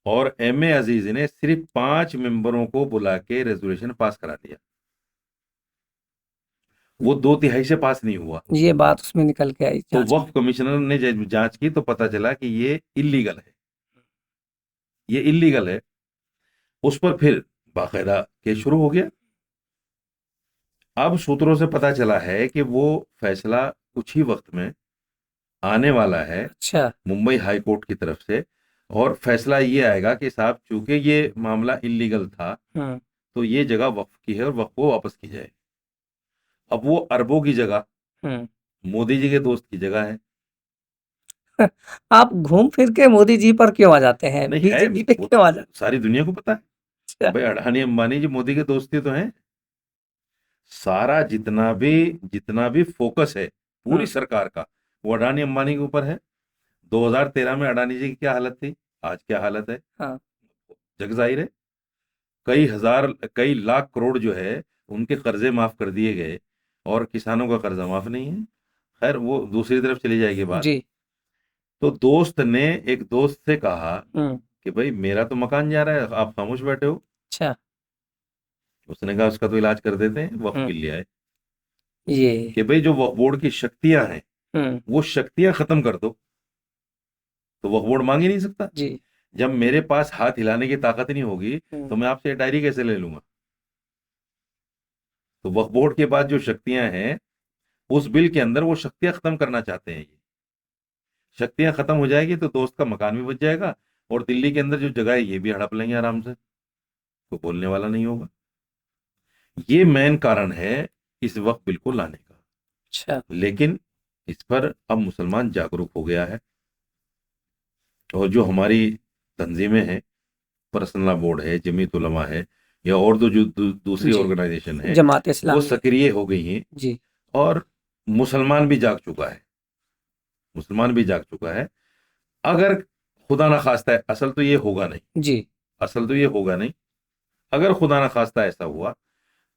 और एम ए अजीज ने सिर्फ 5 मेंबरों को बुला के रेजोल्यूशन पास करा दिया। वो 2/3 से पास नहीं हुआ। ये बात उसमें निकल के आई तो जांच में। वक्फ कमिश्नर ने जब जांच की तो पता चला कि ये इलीगल है, ये इलीगल है। उस पर फिर बाकायदा केस शुरू हो गया। अब सूत्रों से पता चला है कि वो फैसला कुछ ही वक्त में आने वाला है अच्छा। मुंबई हाई कोर्ट की तरफ से, और फैसला ये आएगा कि साहब चूंकि ये मामला इलीगल था तो ये जगह वक्फ की है और वक्फ को वापस की जाए। अब वो अरबों की जगह मोदी जी के दोस्त की जगह है। आप घूम फिर के मोदी जी पर क्यों आ जाते हैं? नहीं है, बीजेपी पे वो क्यों आ जाते सारी दुनिया को पता है। हैं? भाई अडानी अंबानी जी मोदी के दोस्त ही तो हैं। सारा जितना भी फोकस है पूरी सरकार का वो अडानी अंबानी के ऊपर है। 2013 में अडानी जी की क्या हालत थी, आज क्या हालत है, हाँ। जग जाहिर है। कई लाख करोड़ जो है उनके कर्जे माफ कर दिए गए, और किसानों का कर्जा माफ नहीं है। खैर वो दूसरी तरफ चली जाएगी बात। जी। तो दोस्त ने एक दोस्त से कहा हम्म। कि भाई मेरा तो मकान जा रहा है, आप खामोश बैठे हो। अच्छा। उसने कहा उसका तो इलाज कर देते हैं, वक्त मिल जाए ये कि भाई जो वक्फ बोर्ड की शक्तियां हैं वो शक्तियां खत्म कर दो, तो वक्फ बोर्ड मांग ही नहीं सकता। जी। जब मेरे पास हाथ हिलाने की ताकत नहीं होगी तो मैं आपसे डायरी कैसे ले लूंगा? तो वक्फ बोर्ड के पास जो शक्तियां हैं उस बिल के अंदर वो शक्तियां खत्म करना चाहते हैं। ये शक्तियां खत्म हो जाएगी तो दोस्त का मकान भी बच जाएगा, और दिल्ली के अंदर जो जगह है ये भी हड़प लेंगे आराम से, तो बोलने वाला नहीं होगा। ये मेन कारण है इस वक्त बिल को लाने का। अच्छा। लेकिन इस पर अब मुसलमान जागरूक हो गया है, और जो हमारी तंजीमें हैं, पर्सनल बोर्ड है, जमीयत उलमा है, या और जो दूसरी जी। ऑर्गेनाइजेशन है, जमात वो इस्लामी। सक्रिय हो गई हैं। जी। और मुसलमान भी जाग चुका है, मुसलमान भी जाग चुका है। अगर खुदा ना खास्ता है, असल तो ये होगा नहीं, जी। असल तो ये होगा नहीं, अगर खुदा ना खास्ता ऐसा हुआ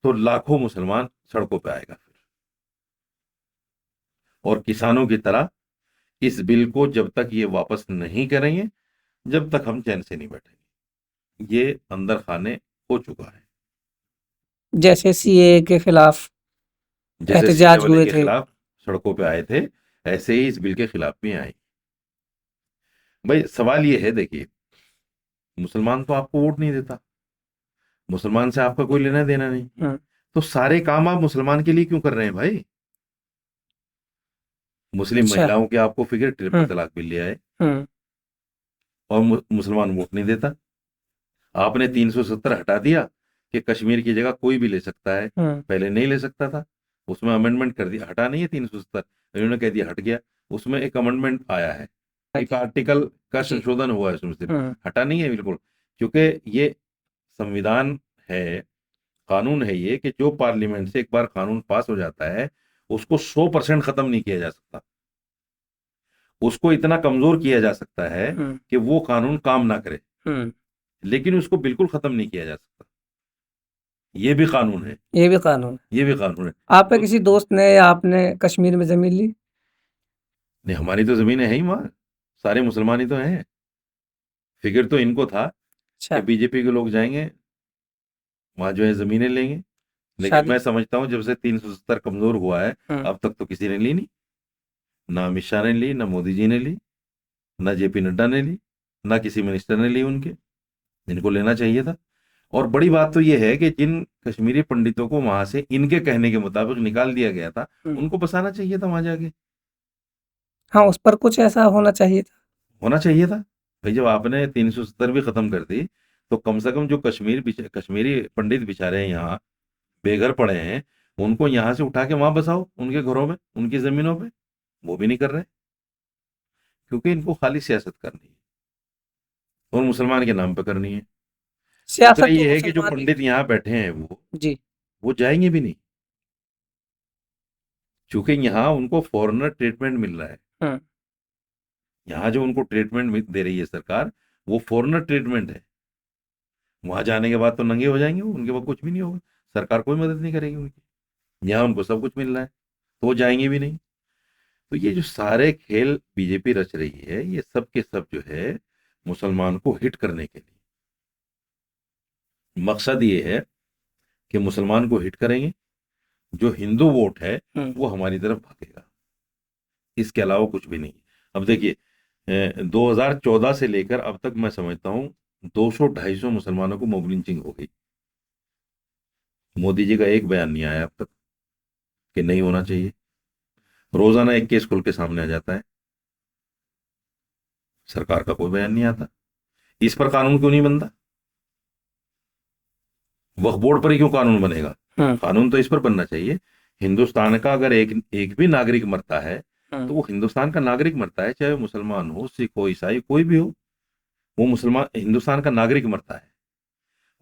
तो लाखों मुसलमान सड़कों पे आएगा फिर, और किसानों की तरह इस बिल को जब तक ये वापस नहीं करेंगे जब तक हम चैन से नहीं बैठेंगे। ये अंदर खाने हो चुका है। जैसे सीए के खिलाफ जैसे सीए एहतजाज वाले हुए के थे। खिलाफ सड़कों पे आए थे, ऐसे ही इस बिल के खिलाफ भी आए। भाई सवाल ये है, देखिए, मुसलमान तो आपको वोट नहीं देता, मुसलमान से आपका कोई लेना देना नहीं, तो सारे काम आप मुसलमान के लिए क्यों कर रहे हैं भाई? मुस्लिम अच्छा। महिलाओं के आपको फिक्र, ट्रिपल तलाक बिल ले आए, और मुसलमान वोट नहीं देता। आपने 370 हटा दिया कि कश्मीर की जगह कोई भी ले सकता है, पहले नहीं ले सकता था, उसमें अमेंडमेंट कर दिया, हटा नहीं है 370, इन्होंने कह दिया हट गया। उसमें एक अमेंडमेंट आया है, एक आर्टिकल का जी। संशोधन हुआ है उसमें, सिर्फ हटा नहीं है बिल्कुल, क्योंकि ये संविधान है, कानून है ये, कि जो पार्लियामेंट से एक बार कानून पास हो जाता है उसको 100% खत्म नहीं किया जा सकता, उसको इतना कमजोर किया जा सकता है कि वो कानून काम ना करे, लेकिन उसको बिल्कुल खत्म नहीं किया जा सकता। ये भी कानून है, ये भी कानून है। ये भी कानून है। आपके तो किसी दोस्त ने या आपने कश्मीर में जमीन ली? नहीं, हमारी तो जमीनें हैं ही वहां, सारे मुसलमान ही तो हैं। फिक्र तो इनको था कि अच्छा। बीजेपी के लोग जाएंगे वहां जो है जमीनें लेंगे, लेकिन शादी। मैं समझता हूं जब से 370 कमजोर हुआ है अब तक तो किसी ने ली नहीं, ना अमित शाह ने ली, ना मोदी जी ने ली, ना जेपी नड्डा ने ली, ना किसी मिनिस्टर ने ली उनके, जिनको लेना चाहिए था। और बड़ी बात तो ये है कि जिन कश्मीरी पंडितों को वहां से इनके कहने के मुताबिक निकाल दिया गया था, उनको बसाना चाहिए था वहां जाके। हाँ, उस पर कुछ ऐसा होना चाहिए था। होना चाहिए था। भाई जब आपने 370 भी खत्म कर दी, तो कम से कम जो कश्मीरी पंडित बेचारे हैं यहाँ बेघर पड़े हैं, उनको यहाँ से उठा के वहां बसाओ, उनके घरों में, उनकी जमीनों पे। वो भी नहीं कर रहे, क्योंकि इनको खाली सियासत करनी है और मुसलमान के नाम पे करनी है। दूसरा सियासत तो ये है कि जो मुसलमान भी पंडित यहाँ बैठे हैं जी, वो जाएंगे भी नहीं, क्योंकि यहाँ उनको फॉरेनर ट्रीटमेंट मिल रहा है। हुँ, यहाँ जो उनको ट्रीटमेंट दे रही है सरकार, वो फॉरेनर ट्रीटमेंट है। वहां जाने के बाद तो नंगे हो जाएंगे वो, उनके पास कुछ भी नहीं होगा, सरकार कोई मदद नहीं करेगी उनकी। यहाँ उनको सब कुछ मिल रहा है, तो वो जाएंगे भी नहीं। तो ये जो सारे खेल बीजेपी रच रही है, ये सब के सब जो है मुसलमान को हिट करने के लिए। मकसद ये है कि मुसलमान को हिट करेंगे, जो हिंदू वोट है हुँ, वो हमारी तरफ भागेगा, इसके अलावा कुछ भी नहीं। अब देखिए 2014 से लेकर अब तक मैं समझता हूँ 200-250 मुसलमानों को मॉब लिंचिंग हो गई। मोदी जी का एक बयान नहीं आया अब तक कि नहीं होना चाहिए। रोजाना एक केस खुल के सामने आ जाता है, सरकार का कोई बयान नहीं आता। इस पर कानून क्यों नहीं बनता? वक्फ बोर्ड पर ही क्यों कानून बनेगा? हुँ, कानून तो इस पर बनना चाहिए। हिंदुस्तान का अगर एक एक भी नागरिक मरता है, हुँ, तो वो हिंदुस्तान का नागरिक मरता है, चाहे वो मुसलमान हो, सिख हो, ईसाई, कोई भी हो। वो मुसलमान हिंदुस्तान का नागरिक मरता है।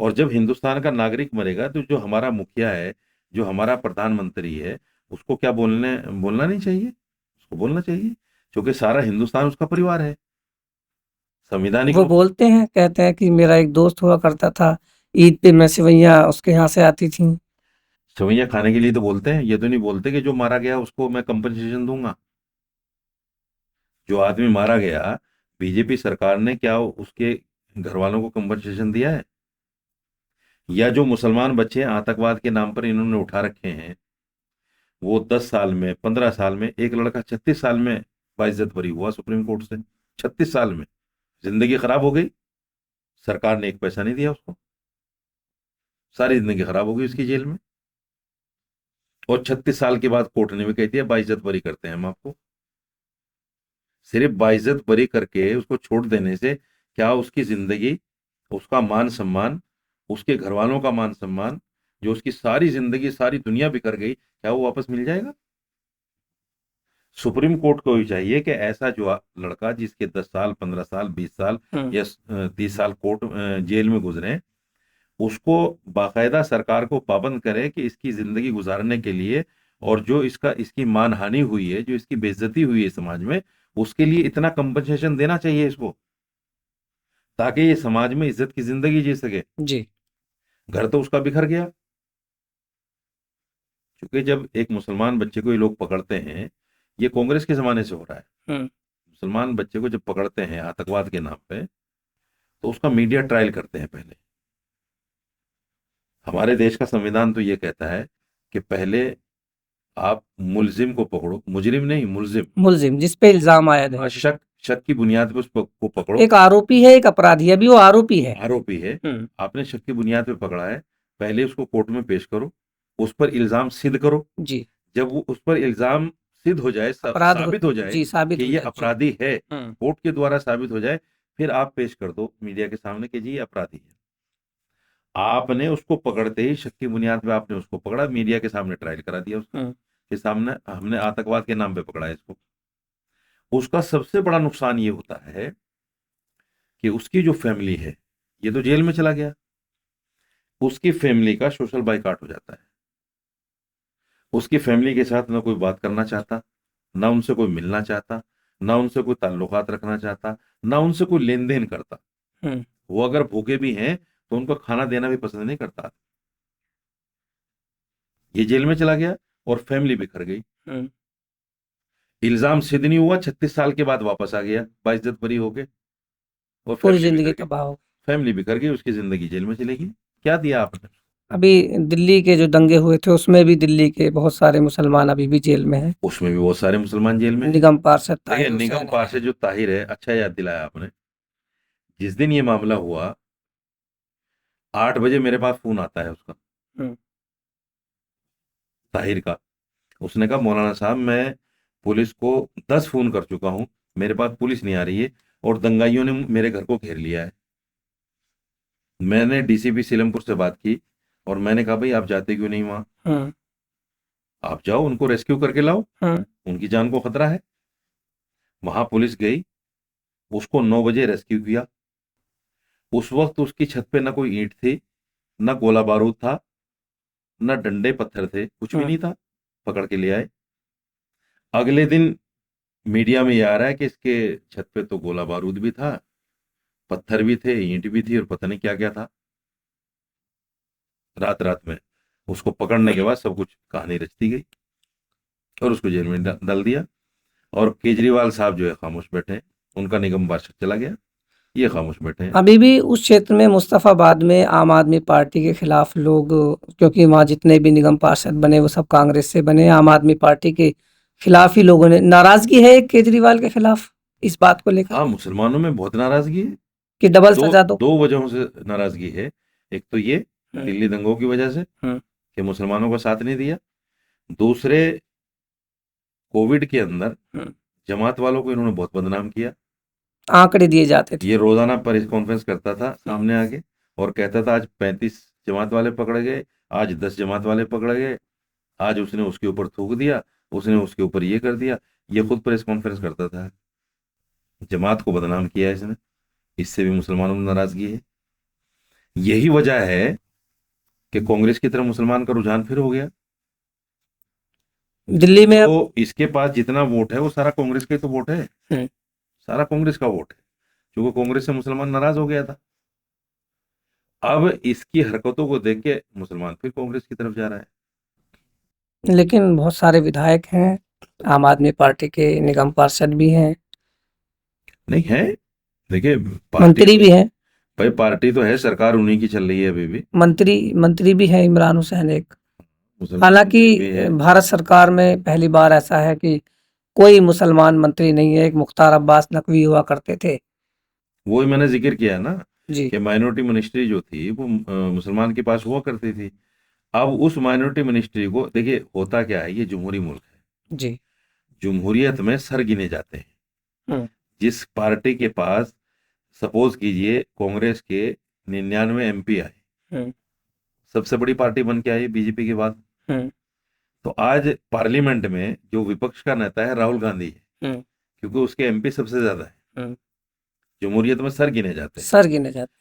और जब हिंदुस्तान का नागरिक मरेगा, तो जो हमारा मुखिया है, जो हमारा प्रधानमंत्री है, उसको क्या बोलना नहीं चाहिए? उसको बोलना चाहिए, क्योंकि सारा हिंदुस्तान उसका परिवार है, संवैधानिक वो रूप से। बोलते हैं, कहते हैं कि मेरा एक दोस्त हुआ करता था, ईद पे मैं सेवइयाँ उसके यहाँ से आती थीं। सेवैयां खाने के लिए तो बोलते हैं, ये तो नहीं बोलते कि जो मारा गया उसको मैं कंपनसेशन दूंगा। जो आदमी मारा गया, बीजेपी सरकार ने क्या उसके घर वालों को कंपनसेशन दिया है? या जो मुसलमान बच्चे आतंकवाद के नाम पर इन्होंने उठा रखे हैं, वो 10 साल में, 15 साल में, एक लड़का 36 साल में बाइज्जत बरी हुआ सुप्रीम कोर्ट से। 36 साल में जिंदगी खराब हो गई, सरकार ने एक पैसा नहीं दिया उसको, सारी जिंदगी खराब हो गई उसकी जेल में। और 36 साल के बाद कोर्ट ने भी कह दिया बाइज्जत बरी करते हैं हम आपको। सिर्फ बाइज्जत बरी करके उसको छोड़ देने से क्या उसकी जिंदगी, उसका मान सम्मान, उसके घर वालों का मान सम्मान, जो उसकी सारी जिंदगी सारी दुनिया बिखर गई, क्या वो वापस मिल जाएगा? सुप्रीम कोर्ट को भी चाहिए कि ऐसा जो लड़का जिसके 10 साल, 15 साल, 20 साल हुँ, या 30 साल कोर्ट जेल में गुजरे, उसको बाकायदा सरकार को पाबंद करे कि इसकी जिंदगी गुजारने के लिए, और जो इसकी मानहानि हुई है, जो इसकी बेइज्जती हुई है समाज में, उसके लिए इतना कंपनसेशन देना चाहिए इसको, ताकि ये समाज में इज्जत की जिंदगी जी सके। जी, घर तो उसका बिखर गया। क्योंकि जब एक मुसलमान बच्चे को ये लोग पकड़ते हैं, ये कांग्रेस के जमाने से हो रहा है, हुँ, मुसलमान बच्चे को जब पकड़ते हैं आतंकवाद के नाम पे, तो उसका मीडिया ट्रायल करते हैं पहले। हमारे देश का संविधान तो ये कहता है कि पहले आप मुलजिम को पकड़ो, मुजरिम नहीं, मुलजिम। मुल्ज़िम जिस पे इल्ज़ाम आयद है। हाँ, शक शक की बुनियाद पे को पकड़ो। एक आरोपी है, एक अपराधी है, अभी वो आरोपी है। आरोपी है, हुँ, आपने शक की बुनियाद पे पकड़ा है, पहले उसको कोर्ट में पेश करो, उस पर इल्जाम सिद्ध करो। जी, जब वो उस पर इल्जाम सिद्ध हो जाए, अपराध हो साबित हो जाए जी, कि साबित हो ये जाए। जी, अपराधी है, हुँ, कोर्ट के द्वारा साबित हो जाए, फिर आप पेश कर दो मीडिया के सामने कि जी ये अपराधी है। आपने उसको पकड़ते ही शक की बुनियाद पे आपने उसको पकड़ा, मीडिया के सामने ट्रायल करा दिया उसका, हुँ, के सामने हमने आतंकवाद के नाम पे पकड़ा है इसको। उसका सबसे बड़ा नुकसान ये होता है कि उसकी जो फैमिली है, ये तो जेल में चला गया, उसकी फैमिली का सोशल बाइकआउट हो जाता है। उसकी फैमिली के साथ ना कोई बात करना चाहता, ना उनसे कोई मिलना चाहता, ना उनसे कोई ताल्लुकात रखना चाहता, ना उनसे कोई लेन देन करता। हुँ, वो अगर भूखे भी हैं तो उनको खाना देना भी पसंद नहीं करता। ये जेल में चला गया और फैमिली बिखर गई। हुँ, इल्जाम सिद्ध नहीं हुआ, 36 साल के बाद वापस आ गया बाइज्जत बरी होके, और पूरी फैमिली ज़िंदगी बिखर गई। तबाह हो। फैमिली बिखर गई, उसकी जिंदगी जेल में चलेगी। क्या दिया आपने? अभी दिल्ली के जो दंगे हुए थे, उसमें भी दिल्ली के बहुत सारे मुसलमान अभी भी जेल में हैं। उसमें भी बहुत सारे मुसलमान जेल में हैं। निगम पार्षद देखिए, ताहिर निगम हुसैन है। पार्षद जो ताहिर है, अच्छा याद दिलाया आपने। जिस दिन ये मामला हुआ, 8 बजे मेरे पास फोन आता है उसका, हम्म, ताहिर का। उसने कहा मौलाना साहब मैं पुलिस को 10 फोन कर चुका हूं, मेरे पास पुलिस नहीं आ रही है और दंगाइयों ने मेरे घर को घेर लिया है। मैंने डीसीपी सीलमपुर से बात की और मैंने कहा भाई आप जाते क्यों नहीं वहां, हम्म, आप जाओ उनको रेस्क्यू करके लाओ, हम्म, उनकी जान को खतरा है। वहां पुलिस गई, उसको 9 बजे रेस्क्यू किया। उस वक्त उसकी छत पे ना कोई ईंट थी, ना गोला बारूद था, ना डंडे पत्थर थे, कुछ भी हम्म। नहीं था। पकड़ के ले आए। अगले दिन मीडिया में ये आ रहा है कि इसके छत पे तो गोला बारूद भी था, पत्थर भी थे, ईंट भी थी और पता नहीं क्या क्या था। रात रात में उसको पकड़ने के बाद सब कुछ कहानी रच दी गई और उसको जेल में डाल दिया। और केजरीवाल साहब जो है खामोश बैठे हैं, उनका निगम पार्षद चला गया, ये खामोश बैठे हैं। अभी भी उस क्षेत्र में मुस्तफाबाद में आम आदमी पार्टी के खिलाफ लोग, क्योंकि वहाँ जितने भी निगम पार्षद बने वो सब कांग्रेस से बने, आम आदमी पार्टी के खिलाफ ही लोगों ने नाराजगी है केजरीवाल के खिलाफ इस बात को लेकर हाँ, मुसलमानों में बहुत नाराजगी है। कि डबल दो सजा दो। दो वजहों से नाराजगी है। एक तो ये हम्म, दिल्ली दंगों की वजह से हम्म, कि मुसलमानों का साथ नहीं दिया। दूसरे, कोविड के अंदर हम्म। जमात वालों को इन्होंने बहुत बदनाम किया। आंकड़े दिए जाते थे। ये रोजाना प्रेस कॉन्फ्रेंस करता था हम्म, सामने आके और कहता था आज 35 जमात वाले पकड़े गए, आज 10 जमात वाले पकड़े गए, आज उसने उसके ऊपर थूक दिया, उसने उसके ऊपर ये कर दिया। ये खुद प्रेस कॉन्फ्रेंस करता था। जमात को बदनाम किया है इसने, इससे भी मुसलमानों में नाराजगी है। यही वजह है कि कांग्रेस की तरफ मुसलमान का रुझान फिर हो गया। दिल्ली में अब। तो इसके पास जितना वोट है वो सारा कांग्रेस का ही तो वोट है, हम्म, सारा कांग्रेस का वोट है, क्योंकि कांग्रेस से मुसलमान नाराज हो गया था। अब इसकी हरकतों को देख के मुसलमान फिर कांग्रेस की तरफ जा रहा है। लेकिन बहुत सारे विधायक हैं, आम आदमी पार्टी के निगम पार्षद भी हैं, नहीं है, देखिए पार्टी मंत्री भी हैं। भाई पार्टी तो है, सरकार उन्हीं की चल रही है अभी भी। मंत्री मंत्री भी हैं इमरान हुसैन एक। मुसलमान हालांकि मंत्री भी है। भारत सरकार में पहली बार ऐसा है कि कोई मुसलमान मंत्री नहीं है। एक मुख्तार अब्बास नकवी हुआ करते थे। वही मैंने जिक्र किया ना जी, कि माइनॉरिटी मिनिस्ट्री जो थी वो मुसलमान के पास हुआ करती थी। अब उस माइनॉरिटी मिनिस्ट्री को देखिए, होता क्या है, ये जमहूरी मुल्क है। जी। जमहूरियत में सर गिने जाते हैं। हुँ, जिस पार्टी के पास, सपोज कीजिए कांग्रेस के 99 एमपी आए, हुँ, सबसे बड़ी पार्टी बन के आई बीजेपी के बाद, हुँ, तो आज पार्लियामेंट में जो विपक्ष का नेता है राहुल गांधी है, हुँ, क्योंकि उसके एमपी सबसे ज्यादा है। हुँ। जमहूरियत में सर गिने जाते हैं। सर गिने जाते।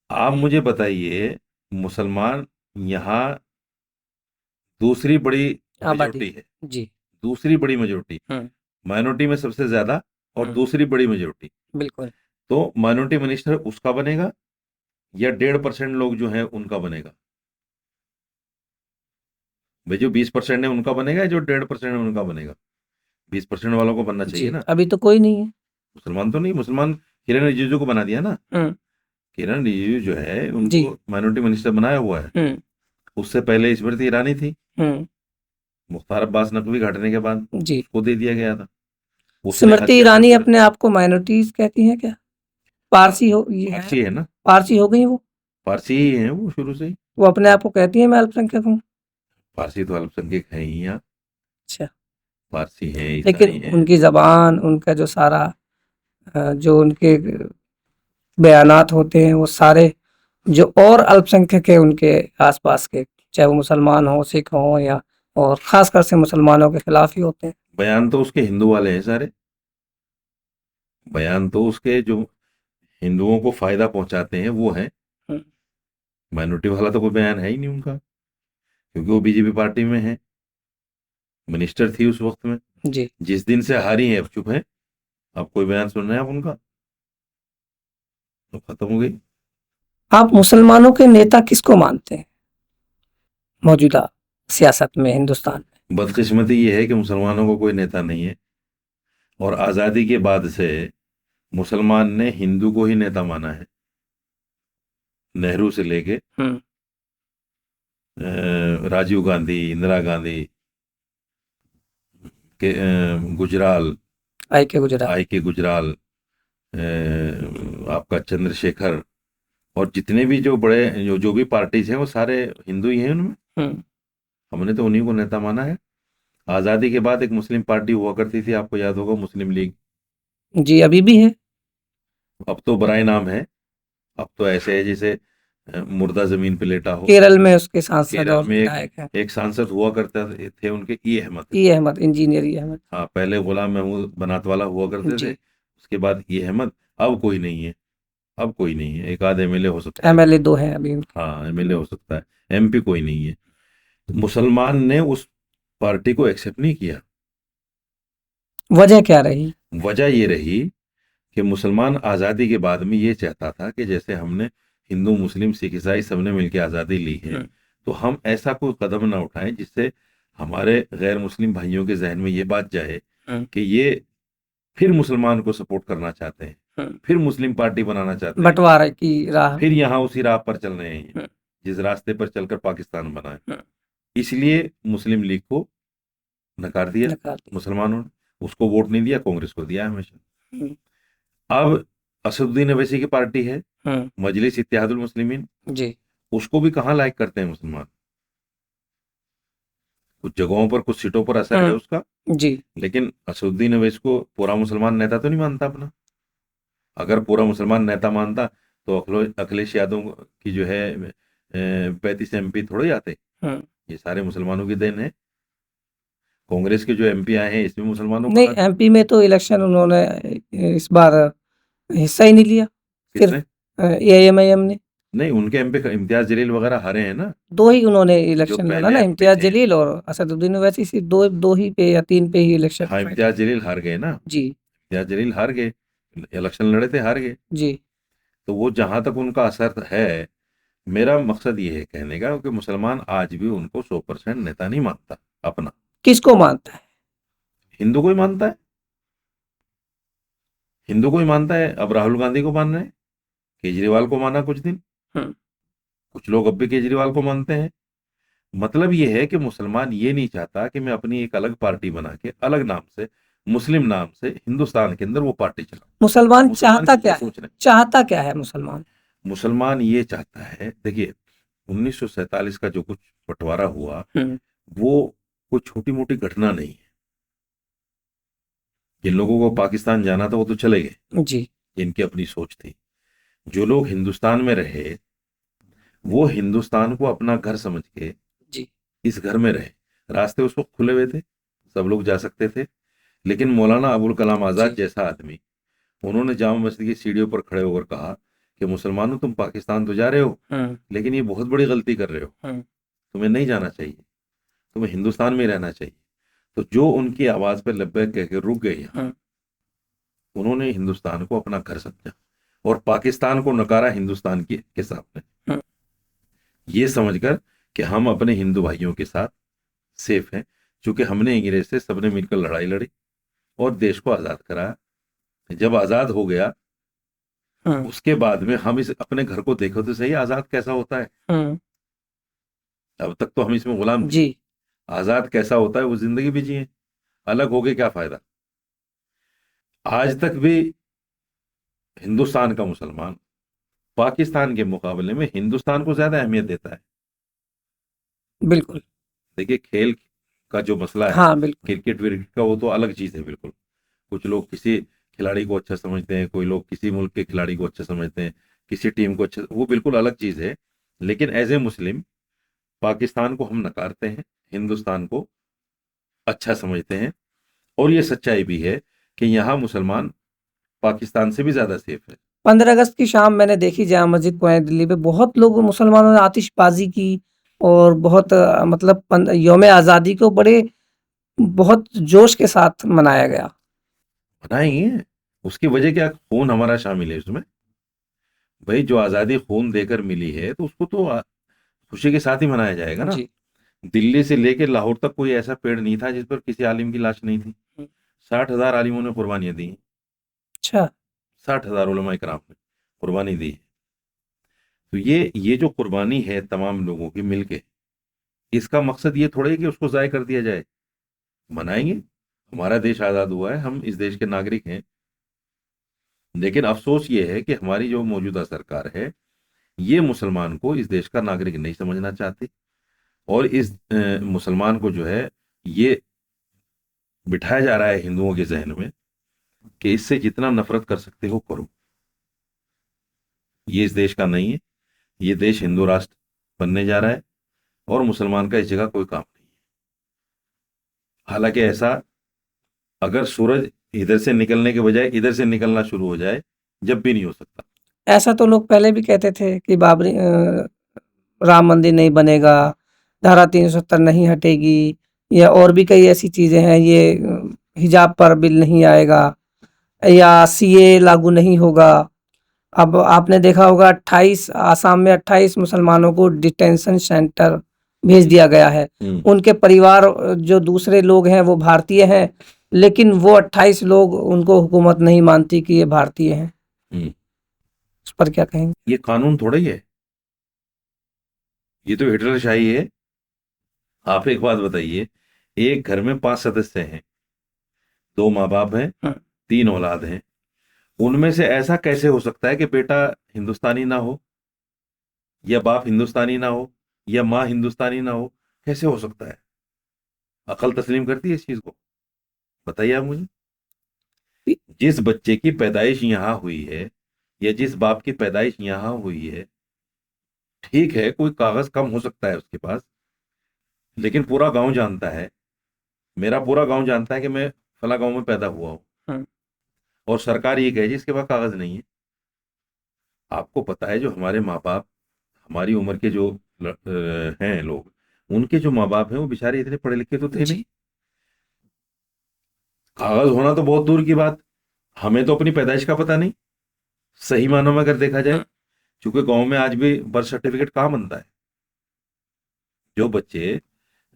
आप मुझे बताइए, मुसलमान यहाँ दूसरी बड़ी आबादी। मेजोरिटी है, जी। दूसरी बड़ी मेजोरिटी, हुँ, माइनॉरिटी में सबसे ज्यादा और हुँ, दूसरी बड़ी मेजोरिटी। बिल्कुल। तो माइनॉरिटी मिनिस्टर उसका बनेगा या 1.5% लोग जो हैं उनका बनेगा? भाई जो 20% है उनका बनेगा या जो 1.5% है उनका बनेगा? 20% वालों को बनना चाहिए जी, ना। अभी तो कोई नहीं है। मुसलमान तो नहीं, मुसलमान किरण रिजिजू को बना दिया ना। हुँ, किरण रिजिजू जो है जी। उनको माइनॉरिटी मिनिस्टर बनाया हुआ है। हुँ, उससे पहले स्मृति ईरानी थी, हुँ, मुख्तार अब्बास नकवी घटने के बाद जी। उसको दे दिया गया था। उसने स्मृति हत्या ईरानी कर, अपने आप को माइनॉरिटीज़ कहती हैं क्या? पारसी हो ये है, पारसी है ना, पारसी हो गई वो? पारसी ही है वो शुरू से ही। वो अपने आप को कहती हैं मैं अल्पसंख्यक हूँ? पारसी तो अल्पसंख्यक है ही यहाँ, अच्छा। पारसी है, ईसाई लेकिन है। उनकी ज़बान, उनका जो सारा जो उनके बयानात होते हैं वो सारे जो और अल्पसंख्यक है उनके आसपास के, चाहे वो मुसलमान हो, सिख हो या और खासकर से मुसलमानों के खिलाफ ही होते हैं। बयान तो उसके हिंदू वाले हैं सारे, बयान तो उसके जो हिंदुओं को फायदा पहुंचाते हैं वो हैं। हम्म, माइनॉरिटी वाला तो कोई बयान है ही नहीं उनका, क्योंकि वो बीजेपी पार्टी में है, मिनिस्टर थी उस वक्त में। जी। जिस दिन से हारी है अब चुप है, अब कोई बयान सुन रहे हैं आप उनका? तो खत्म हो गई। आप मुसलमानों के नेता किसको मानते हैं मौजूदा सियासत में हिंदुस्तान में? बदकिस्मती ये है कि मुसलमानों को कोई नेता नहीं है, और आज़ादी के बाद से मुसलमान ने हिंदू को ही नेता माना है। नेहरू से लेके हम्म, राजीव गांधी, इंदिरा गांधी के, गुजराल, आई के गुजरात। आई के गुजराल, आपका चंद्रशेखर, और जितने भी जो बड़े जो भी पार्टीज हैं वो सारे हिंदू ही हैं उनमें। हम्म, हमने तो उन्हीं को नेता माना है। आजादी के बाद एक मुस्लिम पार्टी हुआ करती थी, आपको याद होगा, मुस्लिम लीग। जी अभी भी है। अब तो बराए नाम है। अब तो ऐसे है जैसे मुर्दा जमीन पे लेटा हो। केरल में उसके सांसद केरल और में विधायक हैं। एक सांसद हुआ करते थे उनके, ई अहमद। ई अहमद, इंजीनियर ई अहमद। हाँ, पहले गुलाम महमूद बनातवाला हुआ करते थे, जी। उसके बाद ई अहमद। अब कोई नहीं है। अब कोई नहीं है, एक आध एमएलए हो सकता है। एमएलए 2 हैं अभी उनके। हाँ, एमएलए हो सकता है। एमपी कोई नहीं है। मुसलमान ने उस पार्टी को एक्सेप्ट नहीं किया। वजह क्या रही? वजह ये रही कि मुसलमान आज़ादी के बाद में ये चाहता था कि जैसे हमने हिंदू मुस्लिम सिख ईसाई सबने मिलकर आज़ादी ली है, हम्म, तो हम ऐसा कोई कदम ना उठाएं जिससे हमारे गैर मुस्लिम भाइयों के जहन में ये बात जाए हम्म, कि ये फिर मुसलमान को सपोर्ट करना चाहते हैं, हम्म। फिर मुस्लिम पार्टी बनाना चाहते हैं, बंटवारे की राह। फिर यहाँ उसी राह पर चल रहे हैं हम्म, जिस रास्ते पर चलकर पाकिस्तान बना है। हम्म। इसलिए मुस्लिम लीग को नकार दिया नकार दी। मुसलमानों ने, उसको वोट नहीं दिया, कांग्रेस को दिया हमेशा। हम्म, अब असदुद्दीन अवैसी की पार्टी है, हम्म। मजलिस इत्तेहादुल मुस्लिमीन, जी। उसको भी कहाँ लाइक करते हैं मुसलमान। कुछ जगहों पर कुछ सीटों पर असर है उसका, जी। लेकिन असदुद्दीन अवैसी को पूरा मुसलमान नेता तो नहीं मानता अपना। अगर पूरा मुसलमान नेता मानता तो अखिलेश यादव की जो है 35 एमपी थोड़े ही आते। हम्म। ये सारे मुसलमानों की देन है। कांग्रेस के जो एमपी आए हैं इसमें मुसलमानों नहीं, का एमपी में तो इलेक्शन उन्होंने इस बार हिस्सा ही नहीं लिया। सिर्फ किसने? एआईएमआईएम ने। नहीं, उनके एमपी इम्तियाज जलील वगैरह हारे हैं ना, 2 ही उन्होंने जो इलेक्शन लड़ा पहले ना, एमपी इम्तियाज थे। जलील और असदुद्दीन ओवैसी, सिर्फ 2 ही पे या 3 पे ही इलेक्शन हाँ, फाइट। इम्तियाज जलील हार गए ना। जी। इम्तियाज जलील हार गए, इलेक्शन लड़े थे, हार गए। जी। तो वो जहां तक उनका असर है, मेरा मकसद ये है कहने का कि मुसलमान आज भी उनको 100% नेता नहीं मानता अपना। किसको मानता है? हिंदू को ही मानता है। हिंदू को ही मानता है। अब राहुल गांधी को मान रहे हैं, केजरीवाल को माना कुछ दिन, हम्म, कुछ लोग अब भी केजरीवाल को मानते हैं। मतलब ये है कि मुसलमान ये नहीं चाहता कि मैं अपनी एक अलग पार्टी बना के अलग नाम से, मुस्लिम नाम से हिंदुस्तान के अंदर वो पार्टी चलाऊं। मुसलमान मुसलमान चाहता की क्या ये है? सोच रहे चाहता क्या है मुसलमान? हैं। मुसलमान ये चाहता है, देखिए, 1947 का जो कुछ बंटवारा हुआ, हम्म, वो कोई छोटी मोटी घटना नहीं है। जिन लोगों को पाकिस्तान जाना था वो तो चले गए, जी। जिनकी अपनी सोच थी। जो लोग हिंदुस्तान में रहे, वो हिंदुस्तान को अपना घर समझ के जी। इस घर में रहे। रास्ते उस वक्त खुले हुए थे, सब लोग जा सकते थे। लेकिन मौलाना अबुल कलाम आजाद जी। जैसा आदमी, उन्होंने जामा मस्जिद की सीढ़ियों पर खड़े होकर कहा कि मुसलमानों, तुम पाकिस्तान तो जा रहे हो, हम्म, लेकिन ये बहुत बड़ी गलती कर रहे हो। हम्म। तुम्हें नहीं जाना चाहिए, तुम्हें हिंदुस्तान में ही रहना चाहिए। तो जो उनकी आवाज पर लब्बैक कह के रुक गए यहाँ, हम्म। उन्होंने हिंदुस्तान को अपना घर समझा और पाकिस्तान को नकारा हिंदुस्तान के सामने, हम्म। ये समझकर कि हम अपने हिंदू भाइयों के साथ सेफ हैं, क्योंकि हमने अंग्रेज से सबने मिलकर लड़ाई लड़ी और देश को आजाद कराया। जब आजाद हो गया, हम्म। उसके बाद में हम इस अपने घर को देखो तो सही, आजाद कैसा होता है। हम्म। अब तक तो हम इसमें गुलाम थे। जी। आजाद कैसा होता है वो जिंदगी भी जिए, अलग हो गए क्या फायदा। आज तक भी हिंदुस्तान का मुसलमान पाकिस्तान के मुकाबले में हिंदुस्तान को ज्यादा अहमियत देता है। बिल्कुल। देखिए, खेल का जो मसला है, हाँ, बिल्कुल। क्रिकेट विकेट का, वो तो अलग चीज है बिल्कुल। कुछ लोग किसी खिलाड़ी को अच्छा समझते हैं, कोई लोग किसी मुल्क के खिलाड़ी को अच्छा समझते हैं, किसी टीम को अच्छा, वो बिल्कुल अलग चीज है। लेकिन एज ए मुस्लिम, पाकिस्तान को हम नकारते हैं, हिंदुस्तान को अच्छा समझते हैं। और ये सच्चाई भी है कि यहाँ मुसलमान पाकिस्तान से भी ज्यादा सेफ है। 15 अगस्त की शाम मैंने देखी जामा मस्जिद पुरानी दिल्ली में, बहुत लोग मुसलमानों ने आतिशबाजी की और बहुत मतलब यौम आज़ादी को बड़े बहुत जोश के साथ मनाया गया। बनाएंगे, उसकी वजह क्या, खून हमारा शामिल है उसमें। भाई, जो आजादी खून देकर मिली है तो उसको तो खुशी के साथ ही मनाया जाएगा ना। जी। दिल्ली से लेकर लाहौर तक कोई ऐसा पेड़ नहीं था जिस पर किसी आलिम की लाश नहीं थी। हुँ। 60,000 आलिमों ने कुर्बानियां दी हैं। अच्छा। 60,000 उलमा इकराम ने कुर्बानी दी है। तो ये जो कुर्बानी है तमाम लोगों की मिलके, इसका मकसद ये थोड़ा है कि उसको जाय कर दिया जाए। मनाएंगे, हमारा देश आजाद हुआ है, हम इस देश के नागरिक हैं। लेकिन अफसोस ये है कि हमारी जो मौजूदा सरकार है, ये मुसलमान को इस देश का नागरिक नहीं समझना चाहते, और इस मुसलमान को जो है ये बिठाया जा रहा है हिंदुओं के जहन में कि इससे जितना नफरत कर सकते हो करो। ये इस देश का नहीं है, ये देश हिंदू राष्ट्र बनने जा रहा है, और मुसलमान का इस जगह कोई काम नहीं है। हालांकि ऐसा अगर सूरज इधर से निकलने के बजाय इधर से निकलना शुरू हो जाए, जब भी नहीं हो सकता। ऐसा तो लोग पहले भी कहते थे कि बाबरी राम मंदिर नहीं बनेगा, धारा 370 नहीं हटेगी, या और भी कई ऐसी चीज़ें हैं, ये हिजाब पर बिल नहीं आएगा, या सीए लागू नहीं होगा। अब आपने देखा होगा 28 आसाम में 28 मुसलमानों को डिटेंशन सेंटर भेज दिया गया है। उनके परिवार जो दूसरे लोग हैं वो भारतीय हैं, लेकिन वो 28 लोग उनको हुकूमत नहीं मानती कि ये भारतीय हैं। उस पर क्या कहेंगे? ये कानून थोड़ा ही है, ये तो हिटलरशाही है। आप एक बात बताइए, एक घर में 5 सदस्य हैं, 2 माँ बाप हैं, 3 औलाद हैं, उनमें से ऐसा कैसे हो सकता है कि बेटा हिंदुस्तानी ना हो, या बाप हिंदुस्तानी ना हो, या माँ हिंदुस्तानी ना हो? कैसे हो सकता है? अकल तस्लीम करती है इस चीज को? बताइए आप मुझे। जिस बच्चे की पैदाइश यहाँ हुई है, या जिस बाप की पैदाइश यहाँ हुई है, ठीक है कोई कागज कम हो सकता है उसके पास, लेकिन पूरा गांव जानता है, मेरा पूरा गांव जानता है कि मैं फला गांव में पैदा हुआ हूं, और सरकार ये कहे जिसके पास कागज नहीं है। आपको पता है जो हमारे माँ बाप, हमारी उम्र के जो हैं लोग, उनके जो माँ बाप हैं वो बेचारे इतने पढ़े लिखे तो थे नहीं। कागज होना तो बहुत दूर की बात, हमें तो अपनी पैदाइश का पता नहीं सही मानों में अगर देखा जाए, क्योंकि गांव में आज भी बर्थ सर्टिफिकेट कहाँ बनता है। जो बच्चे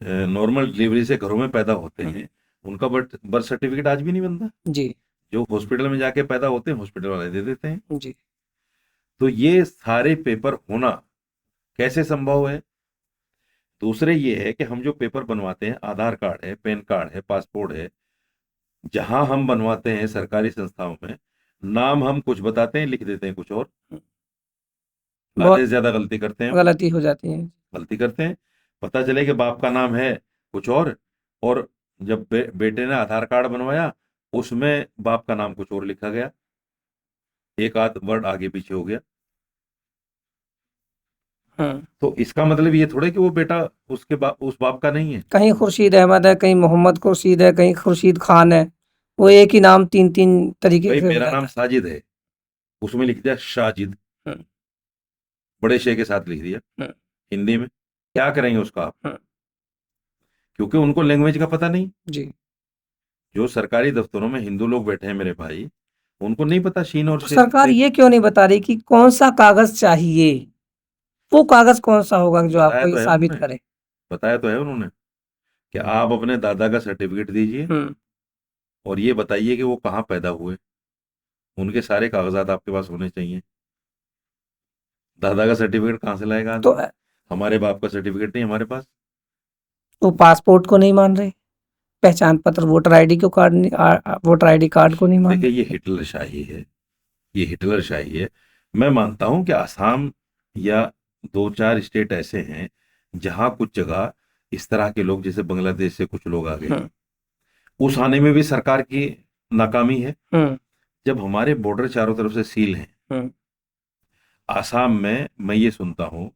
नॉर्मल डिलीवरी से घरों में पैदा होते हैं, उनका बर्थ सर्टिफिकेट आज भी नहीं बनता जी। जो हॉस्पिटल में जाके पैदा होते हैं, हॉस्पिटल वाले दे देते हैं जी। तो ये सारे पेपर होना कैसे संभव है? दूसरे ये है कि हम जो पेपर बनवाते हैं, आधार कार्ड है, पैन कार्ड है, पासपोर्ट है, जहां हम बनवाते हैं सरकारी संस्थाओं में, नाम हम कुछ बताते हैं, लिख देते हैं कुछ और, आधे से ज्यादा गलती करते हैं, गलती हो जाती है, गलती करते हैं। पता चले कि बाप का नाम है कुछ और जब बेटे ने आधार कार्ड बनवाया उसमें बाप का नाम कुछ और लिखा गया, एक आध वर्ड आगे पीछे हो गया। तो इसका मतलब ये थोड़े कि वो बेटा उसके उस बाप का नहीं है। कहीं खुर्शीद अहमद है, कहीं मोहम्मद खुर्शीद है, कहीं खुर्शीद खान है, वो एक ही नाम 3-3 तरीके से। मेरा नाम साजिद है, उसमें लिख दिया शाजिद, बड़े शे के साथ लिख दिया हिंदी में, क्या करेंगे उसका आप? क्योंकि उनको लैंग्वेज का पता नहीं जी। जो सरकारी दफ्तरों में हिंदू लोग बैठे हैं मेरे भाई, उनको नहीं पता शीन और शेर। सरकार ये क्यों नहीं बता रही कि कौन सा कागज चाहिए, वो कागज कौन सा होगा जो आपको ये साबित करे? बताया तो है उन्होंने कि आप अपने दादा का सर्टिफिकेट दीजिए और ये बताइए कि वो कहाँ पैदा हुए, उनके सारे कागजात आपके पास होने चाहिए। दादा का सर्टिफिकेट कहाँ से लाएगा? तो हमारे बाप का सर्टिफिकेट नहीं हमारे पास। तो पासपोर्ट को नहीं मान रहे, पहचान पत्र वोटर आईडी को कार्ड नहीं, वोटर आईडी कार्ड को नहीं मान। देखिए ये हिटलरशाही है, ये हिटलरशाही है। मैं मानता हूं कि आसाम या 2-4 स्टेट ऐसे हैं जहां कुछ जगह इस तरह के लोग, जैसे बांग्लादेश से कुछ लोग आ गए, उस आने में भी सरकार की नाकामी है। जब हमारे बॉर्डर चारों तरफ से सील हैं, आसाम में मैं ये सुनता हूं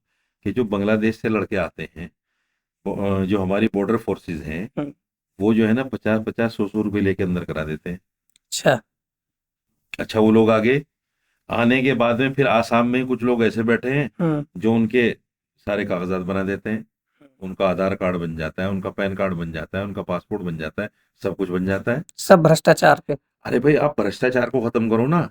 कि जो बांग्लादेश से लड़के आते हैं, जो हमारी बॉर्डर फोर्सेस हैं, वो जो है ना 50-50, 100-100 रुपए लेके अंदर करा देते हैं। अच्छा वो लोग आगे आने के बाद में फिर आसाम में कुछ लोग ऐसे बैठे हैं जो उनके सारे कागजात बना देते हैं, उनका आधार कार्ड बन जाता है, उनका पैन कार्ड बन जाता है, उनका पासपोर्ट बन जाता है, सब कुछ बन जाता है। सब भ्रष्टाचार पे। अरे भाई आप भ्रष्टाचार को खत्म करो ना,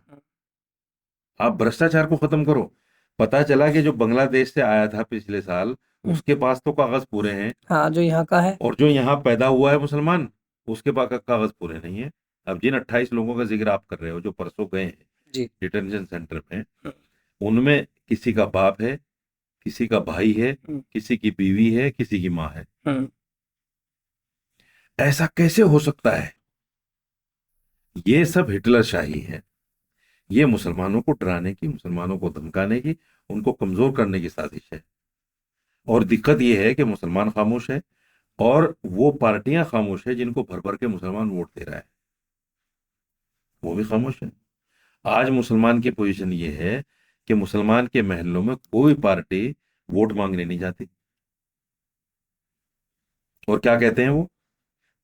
आप भ्रष्टाचार को खत्म करो। पता चला कि जो बांग्लादेश से आया था पिछले साल, उसके पास तो कागज पूरे हैं, हाँ, जो यहाँ का है, और जो यहाँ पैदा हुआ है मुसलमान, उसके पास कागज पूरे नहीं है। अब जिन 28 लोगों का जिक्र आप कर रहे हो जो परसों गए हैं डिटेंशन सेंटर में, उनमें किसी का बाप है, किसी का भाई है, किसी की बीवी है, किसी की माँ है। ऐसा कैसे हो सकता है? ये सब हिटलरशाही है। ये मुसलमानों को डराने की, मुसलमानों को धमकाने की उनको कमजोर करने की साजिश है। और दिक्कत ये है कि मुसलमान खामोश है और वो पार्टियां खामोश है जिनको भर भर के मुसलमान वोट दे रहा है, वो भी खामोश है। आज मुसलमान की पोजीशन ये है कि मुसलमान के महलों में कोई पार्टी वोट मांगने नहीं जाती। और क्या कहते हैं वो,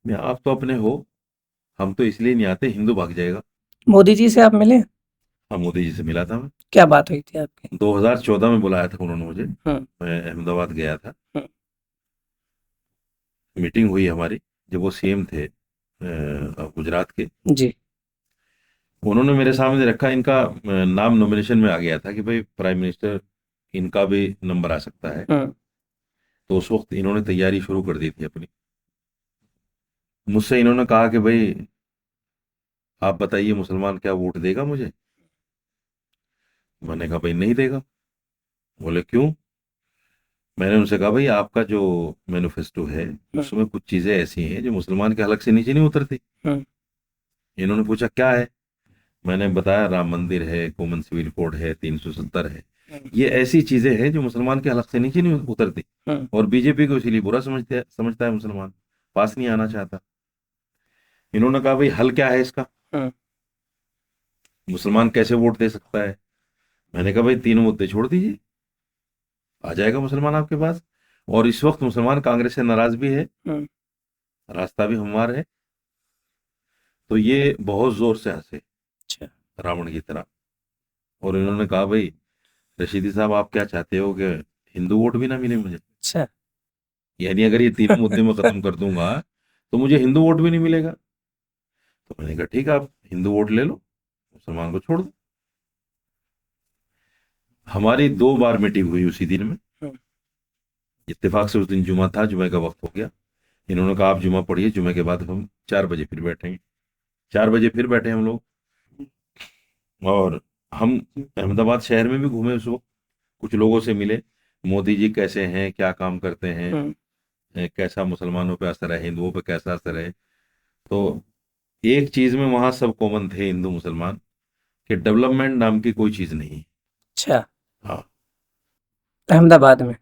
मैं आप तो अपने हो, हम तो इसलिए नहीं आते, हिंदू भाग जाएगा। मोदी जी से आप मिले? हाँ, मोदी जी से मिला था मैं। क्या बात हुई थी आपकी? 2014 में बुलाया था उन्होंने मुझे, हम्म। मैं अहमदाबाद गया था, हम्म। मीटिंग हुई हमारी जब वो सीएम थे गुजरात के। जी। उन्होंने मेरे सामने रखा, इनका नाम नॉमिनेशन में आ गया था कि भाई प्राइम मिनिस्टर इनका भी नंबर आ सकता है। हम्म। तो उस वक्त इन्होंने तैयारी शुरू कर दी थी अपनी। मुझसे इन्होंने कहा कि भाई आप बताइए मुसलमान क्या वोट देगा मुझे। मैंने कहा भाई नहीं देगा। बोले क्यों। मैंने उनसे कहा भाई आपका जो मैनिफेस्टो है उसमें कुछ चीजें ऐसी हैं जो मुसलमान के हलक से नीचे नहीं उतरती। हम्म। इन्होंने पूछा क्या है। मैंने बताया राम मंदिर है, कॉमन सिविल कोड है, 370 है। ये ऐसी चीजें हैं जो मुसलमान के हलक से नीचे नहीं उतरती। हम्म। और बीजेपी को इसीलिए बुरा समझता है मुसलमान, पास नहीं आना चाहता। इन्होंने कहा भाई हल क्या है इसका, हम्म। मुसलमान कैसे वोट दे सकता है। मैंने कहा भाई तीनों मुद्दे छोड़ दीजिए, आ जाएगा मुसलमान आपके पास। और इस वक्त मुसलमान कांग्रेस से नाराज भी है, हम्म। रास्ता भी हमवार है। तो ये बहुत जोर से हंसे अच्छा। रावण की तरह। और इन्होंने कहा भाई रशीदी साहब आप क्या चाहते हो कि हिंदू वोट भी ना मिले मुझे। अच्छा। यानी अगर ये तीनों मुद्दे में खत्म कर दूंगा तो मुझे हिंदू वोट भी नहीं मिलेगा। तो मैंने कहा ठीक है, आप हिंदू वोट ले लो, मुसलमान को छोड़ दो। हमारी 2 बार मीटिंग हुई उसी दिन में। हम्म। इत्तेफाक से उस दिन जुमा था, जुमे का वक्त हो गया। इन्होंने कहा आप जुमा पढ़िए, जुमे के बाद हम 4 बजे फिर बैठेंगे। 4 बजे फिर बैठे हम लोग। और हम अहमदाबाद शहर में भी घूमे उस वक्त, कुछ लोगों से मिले, मोदी जी कैसे हैं, क्या काम करते हैं, हम्म। कैसा मुसलमानों पे असर है, हिंदुओं पे कैसा असर है। तो एक चीज में वहां सब कॉमन थे हिंदू मुसलमान, कि डेवलपमेंट नाम की कोई चीज नहीं है। अच्छा। हाँ, अहमदाबाद में?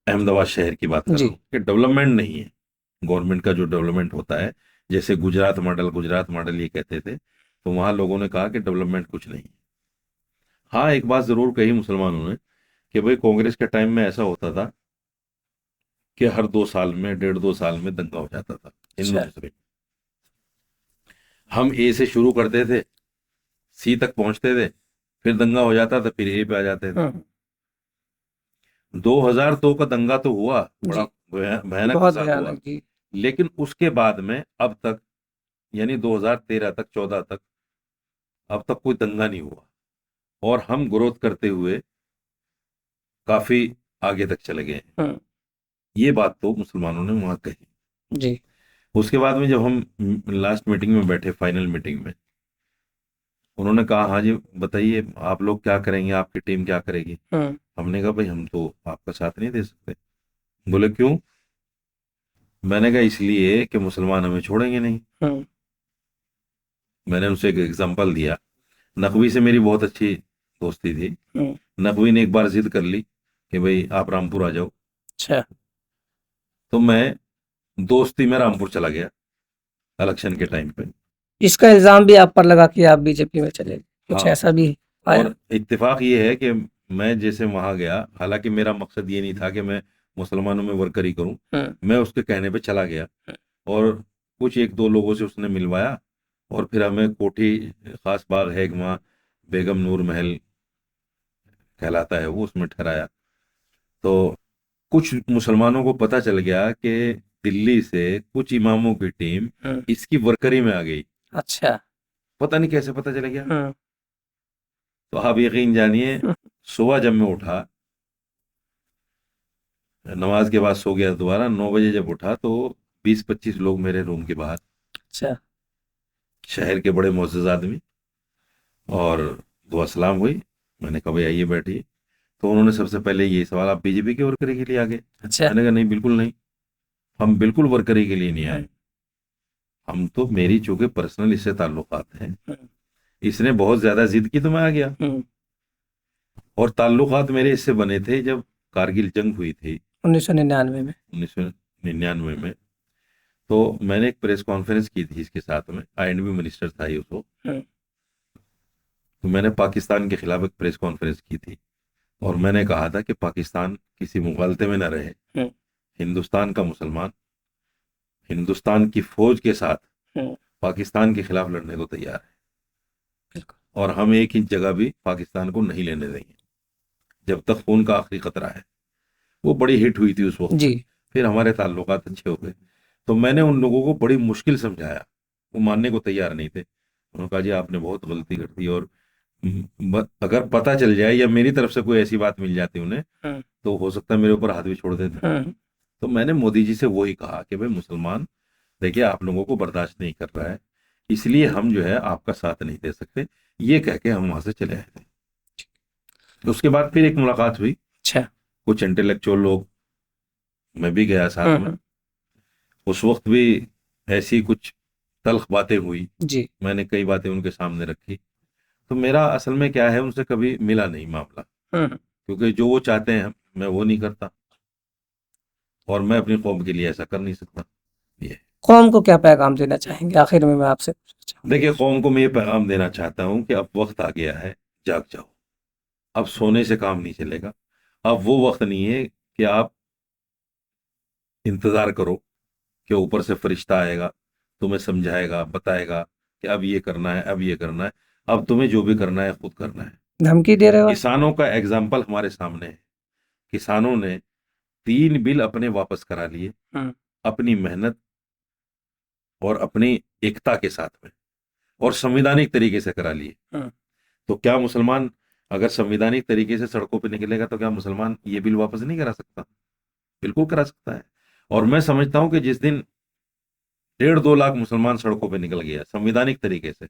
अहमदाबाद शहर की बात कर जी। रहा हूँ कि डेवलपमेंट नहीं है। गवर्नमेंट का जो डेवलपमेंट होता है, जैसे गुजरात मॉडल ये कहते थे, तो वहां लोगों ने कहा कि डेवलपमेंट कुछ नहीं है। हाँ, एक बात जरूर कही मुसलमानों ने कि भाई कांग्रेस के टाइम में ऐसा होता था कि हर 2 साल में, 1.5-2 साल में दंगा हो जाता था हिंदू अच्छा। मुस्लिम। हम ए से शुरू करते थे, सी तक पहुंचते थे, फिर दंगा हो जाता था, फिर ए पे आ जाते थे। हम्म। 2002 का दंगा तो हुआ, बड़ा जी। भयानक बहुत फसाद हुआ। भयानक जी। लेकिन उसके बाद में अब तक, यानी 2013 तक, 14 तक, अब तक कोई दंगा नहीं हुआ। और हम ग्रोथ करते हुए काफी आगे तक चले गए हैं। हम्म। ये बात तो मुसलमानों ने वहां कही। जी। उसके बाद में जब हम लास्ट मीटिंग में बैठे, फाइनल मीटिंग में, उन्होंने कहा हाँ जी बताइए आप लोग क्या करेंगे, आपकी टीम क्या करेगी। हम्म। हमने कहा भाई हम तो आपका साथ नहीं दे सकते। बोले क्यों। मैंने कहा इसलिए कि मुसलमान हमें छोड़ेंगे नहीं। हम्म। मैंने उनसे एक एग्जांपल दिया। नकवी से मेरी बहुत अच्छी दोस्ती थी। हम्म। नकवी ने एक बार जिद कर ली कि भाई आप रामपुर आ जाओ। अच्छा। तो मैं दोस्ती में रामपुर चला गया इलेक्शन के टाइम पे। इसका इल्जाम भी आप पर लगा कि आप बीजेपी में चले गए, कुछ हाँ, ऐसा भी आया? और इत्तेफाक ये है कि मैं जैसे वहां गया, हालांकि मेरा मकसद ये नहीं था कि मैं मुसलमानों में वर्करी करूं, हम्म। मैं उसके कहने पे चला गया। और कुछ 1-2 लोगों से उसने मिलवाया, और फिर हमें कोठी, खास बाग है एक वहाँ, बेगम नूर महल कहलाता है वो, उसमें ठहराया। तो कुछ मुसलमानों को पता चल गया कि दिल्ली से कुछ इमामों की टीम हम्म। इसकी वर्करी में आ गई। अच्छा। पता नहीं कैसे पता चल गया। हम्म। तो आप यकीन जानिए, हम्म। सुबह जब मैं उठा, नमाज के बाद सो गया, दोबारा 9 बजे जब उठा तो 20-25 लोग मेरे रूम के बाहर, अच्छा। शहर के बड़े मुअज़्ज़ज़ आदमी। और दुआ सलाम हुई। मैंने कहा भाई आइए बैठिए। तो उन्होंने सबसे पहले ये सवाल, आप बीजेपी के वर्करी के लिए आ गए। अच्छा। मैंने कहा नहीं, बिल्कुल नहीं, हम बिल्कुल वर्करी के लिए नहीं आए। हम्म। हम तो, मेरी चूंकि पर्सनल इससे ताल्लुकात हैं, हम्म। इसने बहुत ज्यादा जिद की तो मैं आ गया। हम्म। और ताल्लुकात मेरे इससे बने थे जब कारगिल जंग हुई थी 1999 में। 1999 में। तो मैंने एक प्रेस कॉन्फ्रेंस की थी इसके साथ में, आईएनबी मिनिस्टर था ये उसको। हम्म, तो मैंने पाकिस्तान के खिलाफ एक प्रेस कॉन्फ्रेंस की थी और मैंने कहा था कि पाकिस्तान किसी मुगालते में न रहे। हम्म, हिंदुस्तान का मुसलमान हिंदुस्तान की फौज के साथ हम्म, पाकिस्तान के खिलाफ लड़ने को तैयार है बिल्कुल। और हम 1 इंच जगह भी पाकिस्तान को नहीं लेने देंगे जब तक खून का आखिरी खतरा है। वो बड़ी हिट हुई थी उस वक्त। जी। फिर हमारे ताल्लुकात अच्छे हो गए। तो मैंने उन लोगों को बड़ी मुश्किल समझाया, वो मानने को तैयार नहीं थे। उन्होंने कहा जी आपने बहुत गलती कर दी और अगर पता चल जाए या मेरी तरफ से कोई ऐसी बात मिल जाती उन्हें हम्म, तो हो सकता है मेरे ऊपर हाथ भी छोड़ देते। हम्म, तो मैंने मोदी जी से वही कहा कि भाई मुसलमान देखिए आप लोगों को बर्दाश्त नहीं कर रहा है, इसलिए हम जो है आपका साथ नहीं दे सकते। ये कह के हम वहां से चले आए थे। तो उसके बाद फिर एक मुलाकात हुई, अच्छा। कुछ इंटेलेक्चुअल लोग, मैं भी गया साथ में। हम्म, उस वक्त भी ऐसी कुछ तल्ख बातें हुई, जी। मैंने कई बातें उनके सामने रखी। तो मेरा असल में क्या है, उनसे कभी मिला नहीं मामला, हम्म, क्योंकि जो वो चाहते हैं मैं वो नहीं करता और मैं अपनी कौम के लिए ऐसा कर नहीं सकता। ये कौम को क्या पैगाम देना चाहेंगे आखिर में, मैं आपसे पूछना चाहूंगा। देखिए, कौम को मैं ये पैगाम देना चाहता हूँ कि अब वक्त आ गया है, जाग जाओ। अब सोने से काम नहीं चलेगा। अब वो वक्त नहीं है कि आप इंतजार करो कि ऊपर से फरिश्ता आएगा, तुम्हें समझाएगा, बताएगा कि अब ये करना है, अब ये करना है। अब तुम्हें जो भी करना है खुद करना है। धमकी दे रहे हो आप? किसानों का एग्जाम्पल हमारे सामने है। किसानों ने 3 बिल अपने वापस करा लिए, हम्म, अपनी मेहनत और अपनी एकता के साथ में, और संवैधानिक तरीके से करा लिए। हम्म, तो क्या मुसलमान अगर संवैधानिक तरीके से सड़कों पर निकलेगा तो क्या मुसलमान ये बिल वापस नहीं करा सकता? बिल्कुल करा सकता है। और मैं समझता हूं कि जिस दिन 1.5-2 लाख मुसलमान सड़कों पे निकल गया संवैधानिक तरीके से,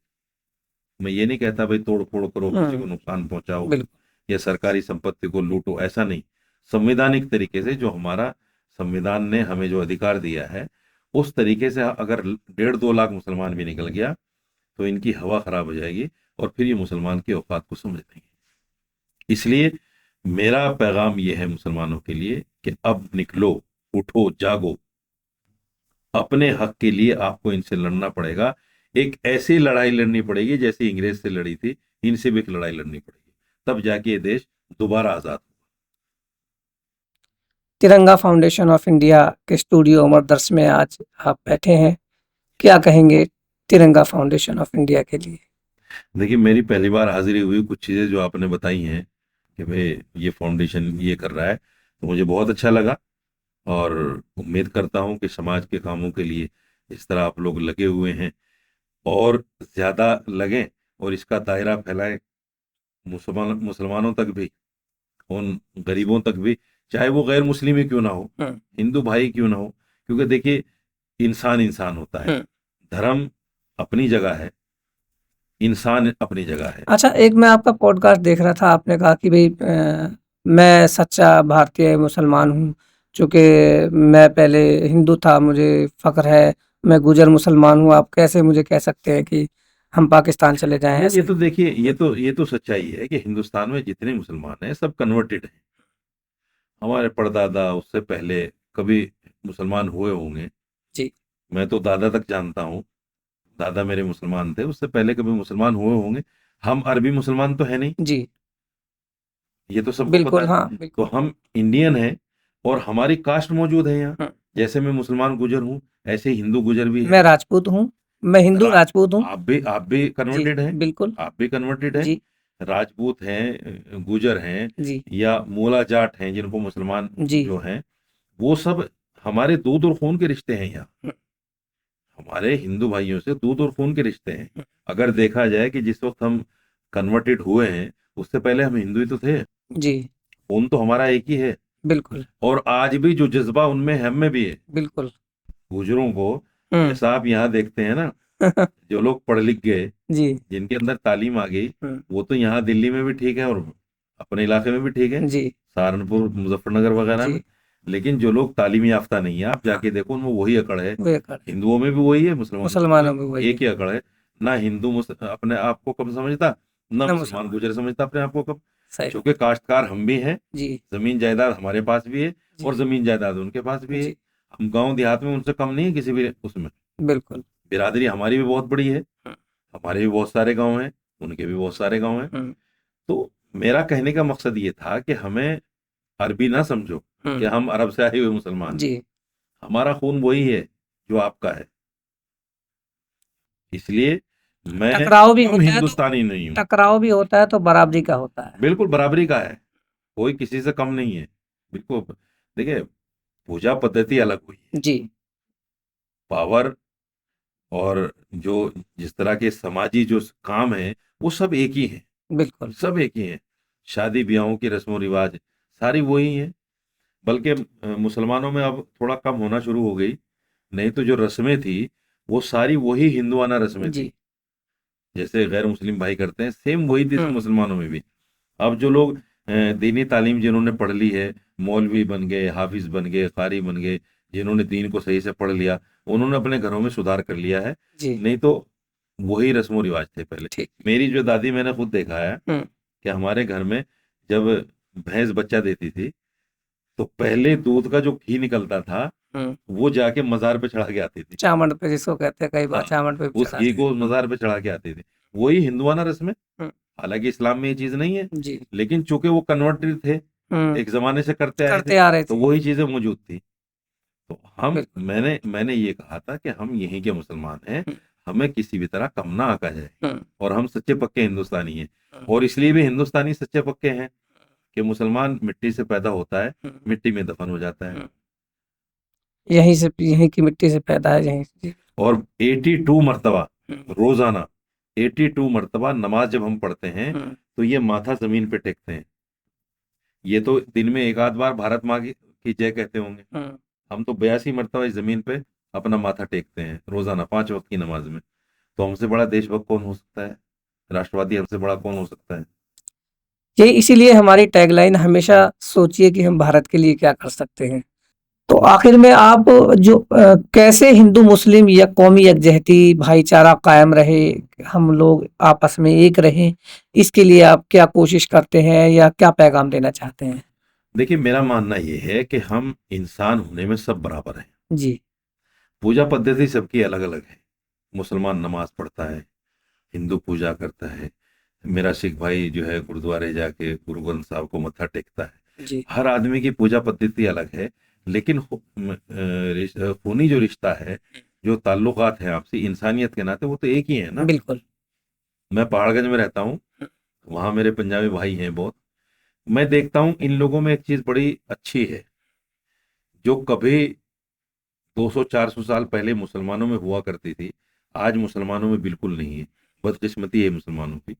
मैं ये नहीं कहता भाई तोड़ फोड़ करो, किसी को नुकसान पहुंचाओ बिल्कुल। या सरकारी संपत्ति को लूटो, ऐसा नहीं। संवैधानिक तरीके से जो हमारा संविधान ने हमें जो अधिकार दिया है उस तरीके से अगर 1.5-2 लाख मुसलमान भी निकल गया तो इनकी हवा खराब हो जाएगी और फिर ये मुसलमान की औकात को समझ लेंगे। इसलिए मेरा पैगाम ये है मुसलमानों के लिए कि अब निकलो, उठो, जागो। अपने हक के लिए आपको इनसे लड़ना पड़ेगा। एक ऐसी लड़ाई लड़नी पड़ेगी जैसे अंग्रेज से लड़ी थी, इनसे भी एक लड़ाई लड़नी पड़ेगी, तब जाके ये देश दोबारा आजाद होगा। तिरंगा फाउंडेशन ऑफ इंडिया के स्टूडियो उमरदर्स में आज आप बैठे हैं, क्या कहेंगे तिरंगा फाउंडेशन ऑफ इंडिया के लिए? देखिए, मेरी पहली बार हाजिरी हुई, कुछ चीजें जो आपने बताई हैं कि भाई ये फाउंडेशन ये कर रहा है, तो मुझे बहुत अच्छा लगा और उम्मीद करता हूं कि समाज के कामों के लिए इस तरह आप लोग लगे हुए हैं और ज्यादा लगें और इसका दायरा फैलाएं मुसलमानों तक भी, उन गरीबों तक भी, चाहे वो गैर मुस्लिम ही क्यों ना हो, हिंदू भाई क्यों ना हो। क्योंकि देखिए, इंसान इंसान होता है, धर्म अपनी जगह है, इंसान अपनी जगह है। अच्छा, एक मैं आपका पॉडकास्ट देख रहा था, आपने कहा कि भाई मैं सच्चा भारतीय मुसलमान हूँ, चूँकि मैं पहले हिंदू था, मुझे फ़ख्र है, मैं गुजर मुसलमान हूँ, आप कैसे मुझे कह सकते हैं कि हम पाकिस्तान चले जाएँ ये ऐसे? तो देखिए, ये तो सच्चाई है कि हिंदुस्तान में जितने मुसलमान हैं सब कन्वर्टेड हैं। हमारे परदादा उससे पहले कभी मुसलमान हुए होंगे। जी, मैं तो दादा तक जानता हूँ, दादा मेरे मुसलमान थे, उससे पहले कभी मुसलमान हुए होंगे। हम अरबी मुसलमान तो है नहीं, जी, ये तो सबको पता बिल्कुल, है। हाँ, तो बिल्कुल। हम इंडियन हैं और हमारी कास्ट मौजूद है यहाँ। हुँ, जैसे मैं मुसलमान गुजर हूँ ऐसे ही हिंदू गुजर भी मैं है। राजपूत हूँ, मैं हिंदू रा- राजपूत हूँ। आप भी जी, कन्वर्टेड हैं। बिल्कुल, आप भी कन्वर्टेड हैं, जी, राजपूत हैं, गुजर हैं, जी, या मूला जाट हैं जिनको मुसलमान जी, जो हैं, वो सब हमारे दूध और खून के रिश्ते हैं यहाँ। हुँ, हमारे हिंदू भाइयों से दूध और खून के रिश्ते हैं। हुँ, अगर देखा जाए कि जिस वक्त हम कन्वर्टेड हुए हैं उससे पहले हम हिंदू ही तो थे। जी, खून तो हमारा एक ही है बिल्कुल, और आज भी जो जज्बा उनमें है हम में भी है। बिल्कुल। गुजरों को हुँ, जैसा आप यहाँ देखते हैं ना, जो लोग पढ़ लिख गए, जी, जिनके अंदर तालीम आ गई, हुँ, वो तो यहाँ दिल्ली में भी ठीक है और अपने इलाके में भी ठीक है, जी, सहारनपुर, मुजफ्फरनगर वगैरह में। जी, लेकिन जो लोग तालीम याफ्ता नहीं है, आप हाँ, जाके देखो उनमें वही अकड़ है। वे कर हिंदुओं में भी वही है, मुसलमानों में मुसलमानों में भी वही एक है, ही अकड़ है। ना हिंदू अपने आप को कब समझता, ना ना मुसलमान मुसलमान। गुजर समझता अपने आप को कब। सही। क्योंकि काश्तकार हम भी हैं, जी जमीन जायदाद हमारे पास भी है जी और जमीन जायदाद उनके पास भी है। जी हम गांव देहात में उनसे कम नहीं है किसी भी उसमें। बिल्कुल। बिरादरी हमारी भी बहुत बड़ी है, हम्म, हमारे भी बहुत सारे गांव हैं, उनके भी बहुत सारे गांव हैं। हम्म, तो मेरा कहने का मकसद ये था कि हमें अरबी ना समझो कि हम्म, हम अरब से आए हुए मुसलमान हैं। जी। हमारा खून वही है जो आपका है, इसलिए मैं टकराव भी कम होता है तो हिंदुस्तानी नहीं हूँ। टकराव भी होता है तो बराबरी का होता है। बिल्कुल बराबरी का है, कोई किसी से कम नहीं है। बिल्कुल। देखिए, पूजा पद्धति अलग हुई है, जी पावर और जो जिस तरह के समाजी जो काम है वो सब एक ही है, बिल्कुल। सब एक ही है। शादी ब्याहों की रस्म रिवाज सारी वही है, बल्कि मुसलमानों में अब थोड़ा कम होना शुरू हो गई। नहीं तो जो रस्में थी वो सारी वही हिंदुआना रस्में जी थी, जैसे गैर मुस्लिम भाई करते हैं सेम वही थी हम्म मुसलमानों में भी। अब जो लोग दीनी तालीम जिन्होंने पढ़ ली है, मौलवी बन गए, हाफिज बन गए, कारी बन गए, जिन्होंने दीन को सही से पढ़ लिया, उन्होंने अपने घरों में सुधार कर लिया है। जी नहीं तो वही रस्म रिवाज थे पहले। ठीक। मेरी जो दादी, मैंने खुद देखा है हम्म कि हमारे घर में जब भैंस बच्चा देती थी तो पहले दूध का जो घी निकलता था हम्म वो जाके मजार पे चढ़ा के आती थी। चामड़ पे जिसको कहते हैं, कई बार हाँ, चामड़ पे भी उस घी चढ़ाते हैं। को मजार पे चढ़ा के आती थी। वही हिंदुआना रस्म है। हम्म, हालांकि इस्लाम में ये चीज नहीं है, जी लेकिन चूंकि वो कन्वर्टेड थे, हम्म एक जमाने से करते आए थे, करते आ रहे तो थे। वही चीजें मौजूद थी। तो हम बिल्कुल। मैंने मैंने ये कहा था कि हम यहीं के मुसलमान हैं, हम्म हमें किसी भी तरह कम ना आका जाए, हम्म और हम सच्चे पक्के हिंदुस्तानी हैं। हम्म, और इसलिए भी हिंदुस्तानी सच्चे पक्के हैं कि मुसलमान मिट्टी से पैदा होता है, हम्म, मिट्टी में दफन हो जाता है। हम्म। यहीं से, यहीं की मिट्टी से पैदा है, यहीं से। और 82 मरतबा हम्म रोजाना, 82 मरतबा नमाज जब हम पढ़ते हैं हम्म तो ये माथा जमीन पे टेकते हैं। ये तो दिन में एक आध बार भारत माँ की जय कहते होंगे, हम्म। हम तो 82 मरतबा इस जमीन पे अपना माथा टेकते हैं रोजाना 5 वक्त की नमाज में। तो हमसे बड़ा देशभक्त कौन हो सकता है, राष्ट्रवादी हमसे बड़ा कौन हो सकता है। ये इसीलिए हमारी टैगलाइन हमेशा सोचिए कि हम भारत के लिए क्या कर सकते हैं। तो आखिर में आप जो कैसे हिंदू मुस्लिम या कौमी यकजहती भाईचारा कायम रहे, हम लोग आपस में एक रहें, इसके लिए आप क्या कोशिश करते हैं या क्या पैगाम देना चाहते हैं? देखिए, मेरा मानना ये है कि हम इंसान होने में सब बराबर हैं। जी पूजा पद्धति सबकी अलग अलग है। मुसलमान नमाज पढ़ता है, हिंदू पूजा करता है, मेरा सिख भाई जो है गुरुद्वारे जाके गुरु ग्रंथ साहब को मत्था टेकता है। जी हर आदमी की पूजा पद्धति अलग है, लेकिन खूनी जो रिश्ता है, जो ताल्लुकात हैं आपसी इंसानियत के नाते, वो तो एक ही है ना। बिल्कुल। मैं पहाड़गंज में रहता हूँ, वहां मेरे पंजाबी भाई हैं बहुत। मैं देखता हूँ इन लोगों में एक चीज बड़ी अच्छी है, जो कभी 200-400 साल पहले मुसलमानों में हुआ करती थी, आज मुसलमानों में बिल्कुल नहीं है। बदकिस्मती है मुसलमानों की।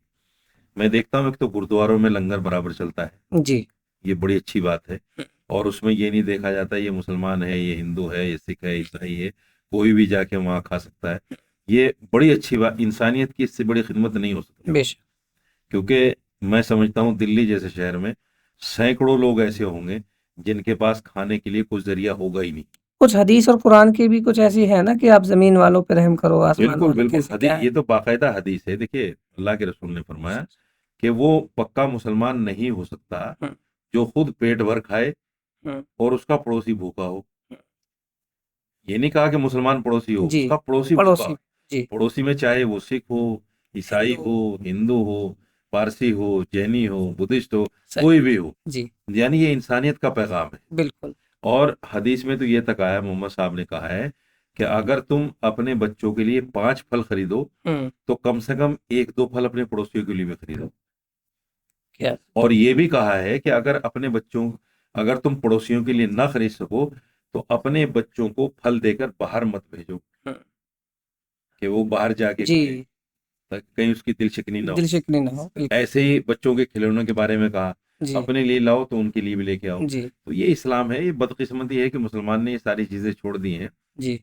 मैं देखता हूँ एक तो गुरुद्वारों में लंगर बराबर चलता है, जी ये बड़ी अच्छी बात है। और उसमें ये नहीं देखा जाता ये मुसलमान है, ये हिंदू है, ये सिख है, ईसाई है, कोई भी जाके वहाँ खा सकता है। ये बड़ी अच्छी बात, इंसानियत की इससे बड़ी खिदमत नहीं हो सकती। बेशक। क्योंकि मैं समझता हूँ दिल्ली जैसे शहर में सैकड़ों लोग ऐसे होंगे जिनके पास खाने के लिए कोई जरिया होगा ही नहीं। कुछ हदीस और कुरान की भी कुछ ऐसी है ना कि आप जमीन वालों पे रहम करो, आसमान बिल्कुल वाले बिल्कुल, कैसे हदीस, क्या है? ये तो बाकायदा हदीस है। देखिए, अल्लाह के रसूल ने फरमाया कि वो पक्का मुसलमान नहीं हो सकता हम्म जो खुद पेट भर खाए हम्म और उसका पड़ोसी भूखा हो। ये नहीं कहा कि मुसलमान पड़ोसी हो, जी उसका पड़ोसी भूखा पड़ोसी। हो। जी पड़ोसी में चाहे वो सिख हो, ईसाई हिंदू। हो, हिंदू हो, पारसी हो, जैनी हो, बुद्धिस्ट हो, सही। कोई भी हो। जी यानी ये इंसानियत का पैगाम है। बिल्कुल। और हदीस में तो ये तक आया, मोहम्मद साहब ने कहा है कि अगर तुम अपने बच्चों के लिए 5 फल खरीदो हम्म तो कम से कम 1-2 फल अपने पड़ोसियों के लिए भी खरीदो। क्या? और ये भी कहा है कि अगर तुम पड़ोसियों के लिए ना खरीद सको तो अपने बच्चों को फल देकर बाहर मत भेजो, हम्म, कि वो बाहर जाके जी खाए, ताकि कहीं उसकी दिल शिकनी ना हो। दिल शिकनी ना हो, बिल्कुल। ऐसे ही बच्चों के खिलौनों के बारे में कहा, जी अपने लिए लाओ तो उनके लिए भी लेके आओ। जी तो ये इस्लाम है। ये बदकिस्मती है कि मुसलमान ने ये सारी चीजें छोड़ दी हैं। जी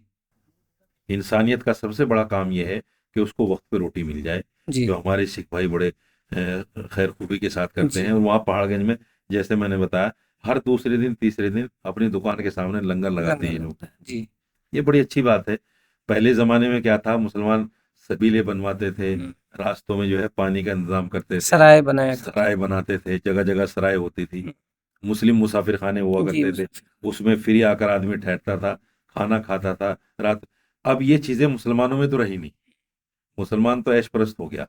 इंसानियत का सबसे बड़ा काम यह है कि उसको वक्त पे रोटी मिल जाए, जी जो हमारे सिख भाई बड़े खैर खूबी के साथ करते हैं। जी और वहाँ पहाड़गंज में, जैसे मैंने बताया, हर दूसरे दिन तीसरे दिन अपनी दुकान के सामने लंगर लगाते हैं लंगर ये लोग। लगता है। जी ये बड़ी अच्छी बात है। पहले जमाने में क्या था, मुसलमान सबीले बनवाते थे, रास्तों में जो है पानी का इंतजाम करते थे, सराय बनाया करते सराय बनाते थे, जगह जगह सराय होती थी, मुस्लिम मुसाफिर खाने हुआ जी करते थे, उसमें फ्री आकर आदमी ठहरता था, खाना खाता था रात। अब ये चीजें मुसलमानों में तो रही नहीं, मुसलमान तो ऐशप्रस्त हो गया,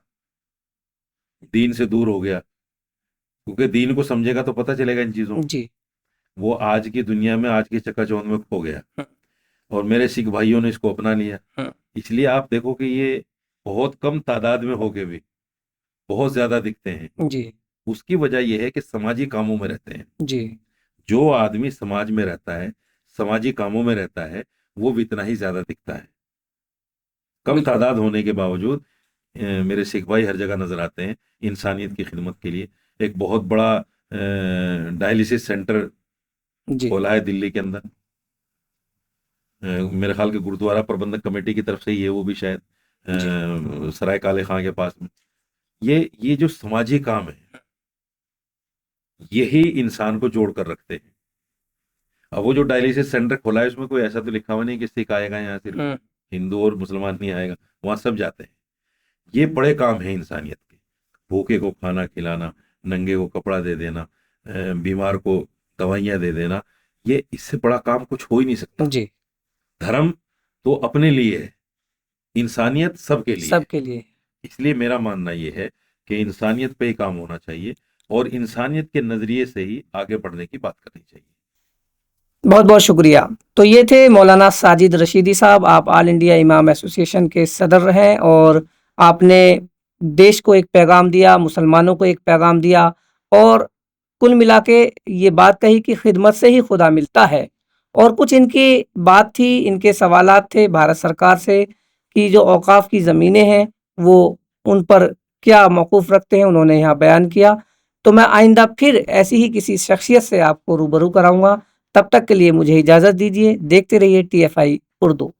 दीन से दूर हो गया, क्योंकि दीन को समझेगा तो पता चलेगा इन चीजों को। जी वो आज की दुनिया में, आज की चकाचौंध में खो गया, और मेरे सिख भाइयों ने इसको अपना लिया। इसलिए आप देखो कि ये बहुत कम तादाद में होके भी बहुत ज्यादा दिखते हैं। जी उसकी वजह यह है कि समाजी कामों में रहते हैं। जी जो आदमी समाज में रहता है, समाजी कामों में रहता है, वो भी इतना ही ज्यादा दिखता है। कम बिल्कुल तादाद होने के बावजूद मेरे सिख भाई हर जगह नजर आते हैं इंसानियत की खिदमत के लिए। एक बहुत बड़ा डायलिसिस सेंटर जी खोला है दिल्ली के अंदर, मेरे ख्याल के गुरुद्वारा प्रबंधक कमेटी की तरफ से ही है वो भी शायद, जी सराय काले खां के पास में। ये जो समाजी काम है, यही इंसान को जोड़ कर रखते हैं। अब वो जो डायलिसिस सेंटर खोला है उसमें कोई ऐसा तो लिखा हुआ नहीं कि सिख आएगा यहाँ, सिर्फ हिंदू और मुसलमान नहीं आएगा, वहां सब जाते हैं। ये बड़े काम है इंसानियत के, भूखे को खाना खिलाना, नंगे को कपड़ा दे देना, बीमार को दवाइयां दे देना, ये इससे बड़ा काम कुछ हो ही नहीं सकता। जी धर्म तो अपने लिए है, इंसानियत सबके लिए है। सबके लिए इसलिए मेरा मानना ये है कि इंसानियत पे ही काम होना चाहिए, और इंसानियत के नजरिए से ही आगे बढ़ने की बात करनी चाहिए। बहुत बहुत शुक्रिया। तो ये थे मौलाना साजिद रशीदी साहब। आप ऑल इंडिया इमाम एसोसिएशन के सदर हैं और आपने देश को एक पैगाम दिया, मुसलमानों को एक पैगाम दिया और कुल मिला के ये बात कही कि खिदमत से ही खुदा मिलता है। और कुछ इनकी बात थी, इनके सवालात थे भारत सरकार से कि जो औकाफ की ज़मीनें हैं वो उन पर क्या मौकूफ़ रखते हैं, उन्होंने यहाँ बयान किया। तो मैं आइंदा फिर ऐसी ही किसी शख्सियत से आपको रूबरू कराऊंगा। तब तक के लिए मुझे इजाज़त दीजिए। देखते रहिए TFI उर्दू।